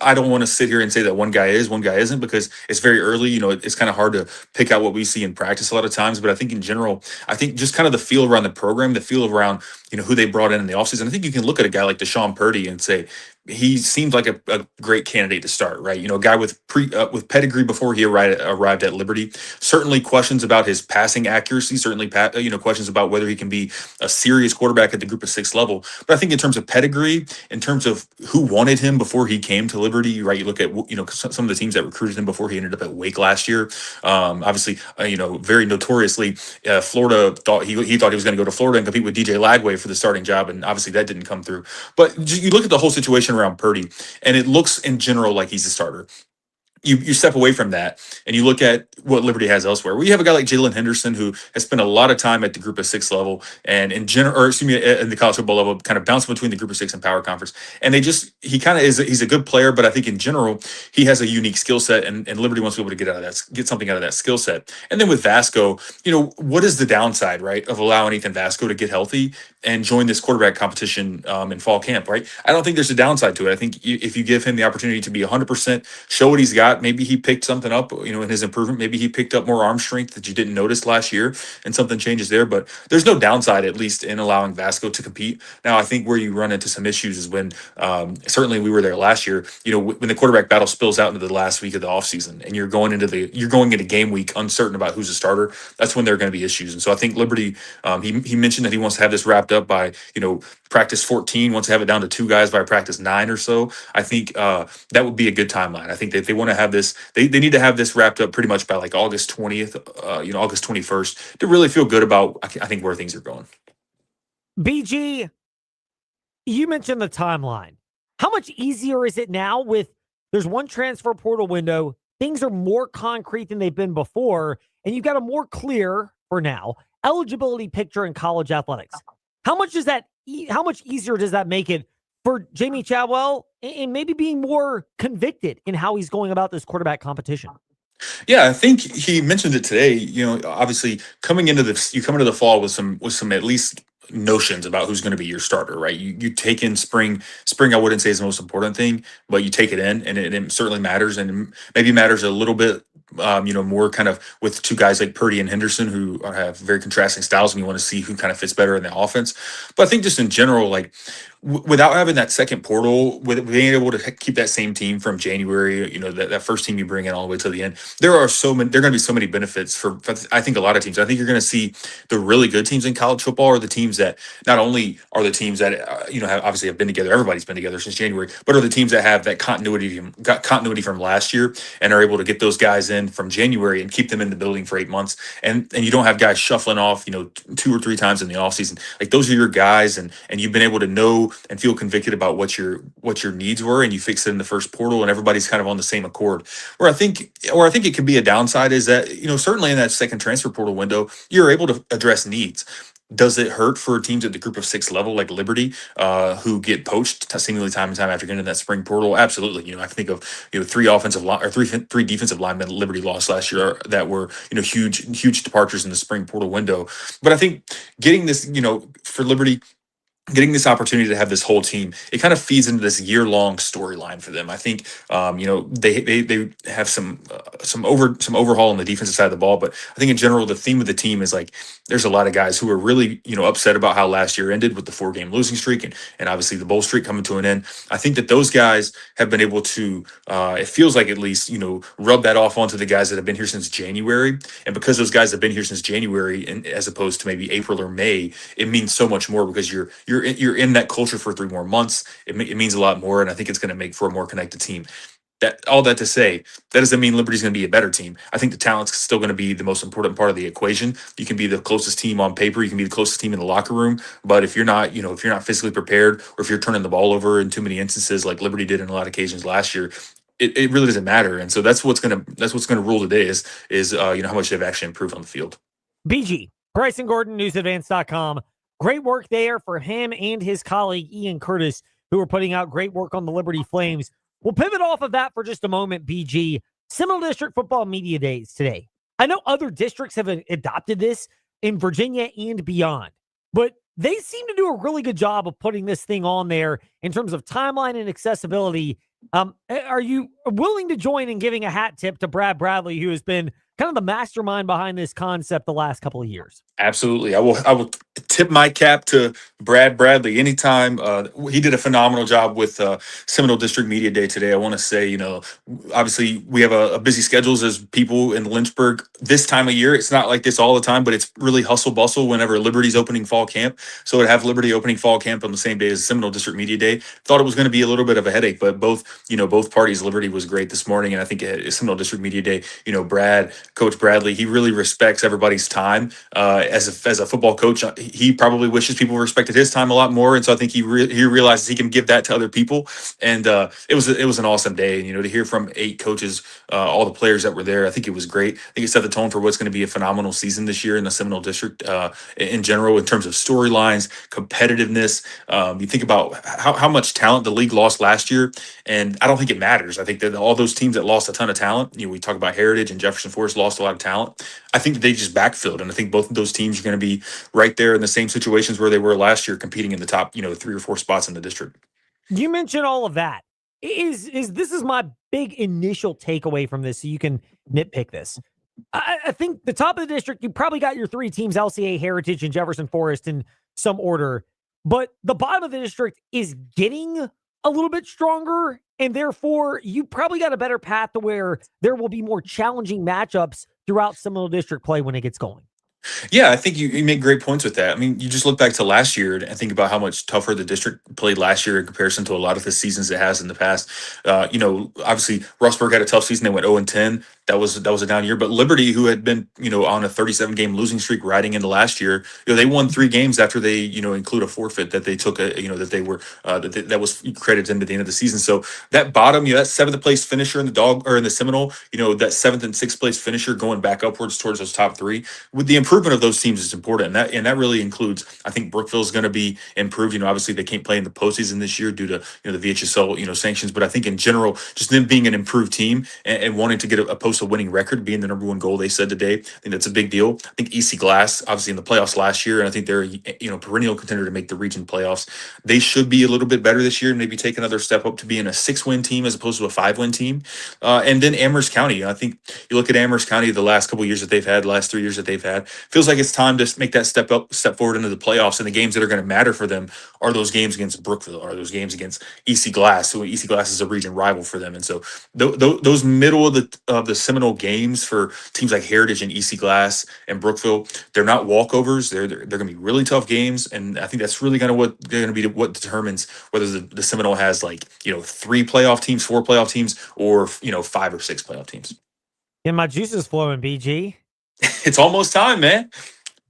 Y: I don't want to sit here and say that one guy is, one guy isn't, because it's very early. It's kind of hard to pick out what we see in practice a lot of times. But I think in general, I think just kind of the feel around the program, the feel around, who they brought in the offseason. I think you can look at a guy like Deshaun Purdy and say, he seems like a great candidate to start, right? A guy with pedigree before he arrived at Liberty. Certainly questions about his passing accuracy. Certainly, questions about whether he can be a serious quarterback at the Group of 6 level. But I think in terms of pedigree, in terms of who wanted him before he came to Liberty, right? You look at some of the teams that recruited him before he ended up at Wake last year. Obviously, very notoriously, Florida thought he thought he was going to go to Florida and compete with DJ Lagway for the starting job, and obviously that didn't come through. But you look at the whole situation around Purdy, and it looks in general like he's a starter. You step away from that and you look at what Liberty has elsewhere. We have a guy like Jalen Henderson who has spent a lot of time at the Group of 6 level and in the college football level, kind of bouncing between the Group of 6 and Power Conference. And he's a good player, but I think in general he has a unique skill set, and Liberty wants to be able to get something out of that skill set. And then with Vasco, what is the downside, right, of allowing Ethan Vasco to get healthy and join this quarterback competition in fall camp, right? I don't think there's a downside to it. I think if you give him the opportunity to be 100%, show what he's got, maybe he picked something up, in his improvement. Maybe he picked up more arm strength that you didn't notice last year, and something changes there. But there's no downside, at least, in allowing Vasco to compete. Now, I think where you run into some issues is when, certainly we were there last year, when the quarterback battle spills out into the last week of the offseason, and you're going into game week uncertain about who's a starter. That's when there are going to be issues. And so I think Liberty, he mentioned that he wants to have this wrapped up by, practice 14, wants to have it down to 2 guys by practice 9 or so. I think that would be a good timeline. I think that they want to have this, they need to have this wrapped up pretty much by like August 20th, August 21st to really feel good about, I think, where things are going.
H: BG, you mentioned the timeline. How much easier is it now with there's one transfer portal window, things are more concrete than they've been before, and you've got a more clear, for now, eligibility picture in college athletics? How much easier does that make it for Jamie Chadwell and maybe being more convicted in how he's going about this quarterback competition?
Y: Yeah, I think he mentioned it today. Obviously coming into the fall with some at least notions about who's going to be your starter, right? You take in spring. I wouldn't say is the most important thing, but you take it in, and it certainly matters, and maybe matters a little bit. More kind of with 2 guys like Purdy and Henderson who have very contrasting styles, and you want to see who kind of fits better in the offense. But I think just in general, like without having that second portal, with being able to keep that same team from January, that first team you bring in all the way to the end, there are going to be so many benefits for I think a lot of teams. I think you're going to see the really good teams in college football are the teams that not only are the teams that have been together. Everybody's been together since January, but are the teams that have that continuity from last year and are able to get those guys in from January and keep them in the building for 8 months. And you don't have guys shuffling off, 2 or 3 times in the offseason. Like those are your guys, and you've been able to know and feel convicted about what your needs were, and you fix it in the first portal, and everybody's kind of on the same accord. Where I think it could be a downside is that, certainly in that second transfer portal window, you're able to address needs. Does it hurt for teams at the group of 6 level like Liberty, who get poached seemingly time and time after getting into that spring portal? Absolutely. I think of 3 offensive line or three defensive linemen Liberty lost last year that were huge departures in the spring portal window. But I think getting this, for Liberty, getting this opportunity to have this whole team, it kind of feeds into this year-long storyline for them. I think, they have some overhaul on the defensive side of the ball, but I think in general, the theme of the team is like, there's a lot of guys who are really, upset about how last year ended with the 4-game losing streak and obviously the bowl streak coming to an end. I think that those guys have been able to, it feels like at least, rub that off onto the guys that have been here since January. And because those guys have been here since January, and as opposed to maybe April or May, it means so much more because you're in that culture for 3 more months. It means a lot more, and I think it's going to make for a more connected team. All that to say, that doesn't mean Liberty's going to be a better team. I think the talent's still going to be the most important part of the equation. You can be the closest team on paper, you can be the closest team in the locker room, but if you're not, if you're not physically prepared, or if you're turning the ball over in too many instances like Liberty did in a lot of occasions last year, it really doesn't matter. And so that's what's going to rule today is how much they've actually improved on the field.
H: BG, Bryson Gordon, newsadvance.com. Great work there for him and his colleague Ian Curtis, who are putting out great work on the Liberty Flames. We'll pivot off of that for just a moment, BG. Seminole District Football Media Days today. I know other districts have adopted this in Virginia and beyond, but they seem to do a really good job of putting this thing on there in terms of timeline and accessibility. Are you willing to join in giving a hat tip to Brad Bradley, who has been kind of the mastermind behind this concept the last couple of years?
Y: Absolutely. I will tip my cap to Brad Bradley anytime. He did a phenomenal job with Seminole District Media Day today. I want to say, obviously we have a busy schedules as people in Lynchburg this time of year. It's not like this all the time, but it's really hustle bustle whenever Liberty's opening fall camp. So to have Liberty opening fall camp on the same day as Seminole District Media Day, thought it was going to be a little bit of a headache, but both parties, Liberty was great this morning. And I think at Seminole District Media Day, Coach Bradley, he really respects everybody's time. As a football coach, he probably wishes people respected his time a lot more, and so I think he realizes he can give that to other people. And it was an awesome day. And to hear from 8 coaches, all the players that were there, I think it was great. I think it set the tone for what's going to be a phenomenal season this year in the Seminole District in general, in terms of storylines, competitiveness. You think about how much talent the league lost last year, and I don't think it matters. I think that all those teams that lost a ton of talent, we talk about Heritage and Jefferson Forest lost a lot of talent. I think that they just backfilled, and I think both of those teams are going to be right there in the same situations where they were last year, competing in the top, 3 or 4 spots in the district.
H: You mentioned all of that. is this is my big initial takeaway from this, so you can nitpick this. I think the top of the district, you probably got your three teams, LCA, Heritage, and Jefferson Forest in some order. But the bottom of the district is getting a little bit stronger, and therefore you probably got a better path to where there will be more challenging matchups throughout Seminole District play when it gets going.
Y: Yeah, I think you make great points with that. I mean, you just look back to last year and think about how much tougher the district played last year in comparison to a lot of the seasons it has in the past. Obviously, Rossburg had a tough season. They went 0-10. That was a down year. But Liberty, who had been on a 37-game losing streak riding into last year, they won 3 games after they include a forfeit that they took that was credited into the end of the season. So that bottom, that 7th place finisher in the Seminole, that 7th and 6th place finisher going back upwards towards those top 3 with the improvement of those teams is important, and that really includes. I think Brookville is going to be improved. Obviously they can't play in the postseason this year due to the VHSL sanctions, but I think in general, just them being an improved team and wanting to get a post a winning record, being the number 1 goal they said today, I think that's a big deal. I think EC Glass, obviously in the playoffs last year, and I think they're a perennial contender to make the region playoffs. They should be a little bit better this year and maybe take another step up to being a 6-win team as opposed to a 5-win team. And then Amherst County, I think you look at Amherst County the last couple of years that they've had, last 3 years that they've had, feels like it's time to make that step forward into the playoffs. And the games that are going to matter for them are those games against Brookville, are those games against EC Glass. So EC Glass is a region rival for them, and so those middle of the Seminole games for teams like Heritage and EC Glass and Brookville, they're not walkovers. They're going to be really tough games, and I think that's really what determines whether the Seminole has 3 playoff teams, 4 playoff teams, or 5 or 6 playoff teams.
H: Yeah, my juice is flowing, BG.
Y: It's almost time, man.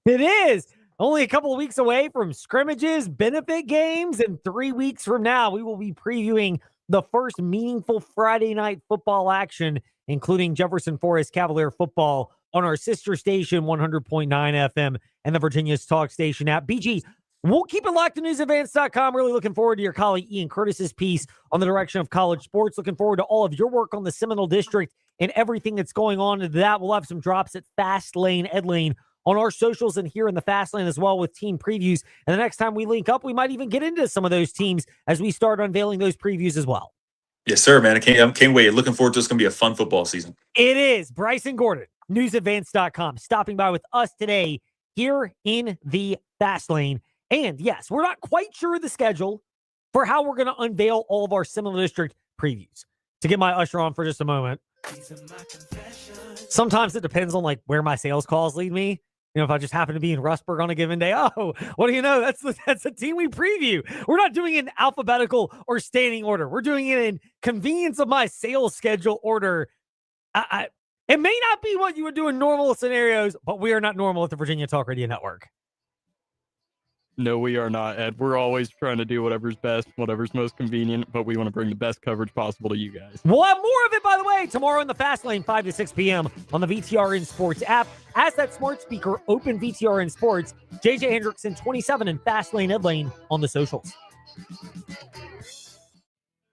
H: It is. Only a couple of weeks away from scrimmages, benefit games, and 3 weeks from now, we will be previewing the first meaningful Friday night football action, including Jefferson Forest Cavalier football on our sister station, 100.9 FM, and the Virginia's Talk Station app. BG, we'll keep it locked to newsadvance.com. Really looking forward to your colleague Ian Curtis's piece on the direction of college sports. Looking forward to all of your work on the Seminole District and everything that's going on into that. We'll have some drops at Fast Lane, Ed Lane, on our socials and here in the Fast Lane as well with team previews. And the next time we link up, we might even get into some of those teams as we start unveiling those previews as well.
Y: Yes, sir, man. I can't wait. Looking forward to it's going to be a fun football season.
H: It is. Bryson Gordon, newsadvance.com, stopping by with us today here in the Fast Lane. And yes, we're not quite sure of the schedule for how we're going to unveil all of our Seminole District previews. To get my usher on for just a moment. Sometimes it depends on where my sales calls lead me. If I just happen to be in Rustburg on a given day, what do you know? That's the team we preview. We're not doing it in alphabetical or standing order. We're doing it in convenience of my sales schedule order. It may not be what you would do in normal scenarios, but we are not normal at the Virginia Talk Radio Network.
I: No, we are not, Ed. We're always trying to do whatever's best, whatever's most convenient, but we want to bring the best coverage possible to you guys.
H: We'll have more of it, by the way, tomorrow in the Fast Lane, 5 to 6 p.m. on the VTRN Sports app. As that smart speaker, open VTRN Sports, JJ Hendrickson 27 and Fast Lane Ed Lane on the socials.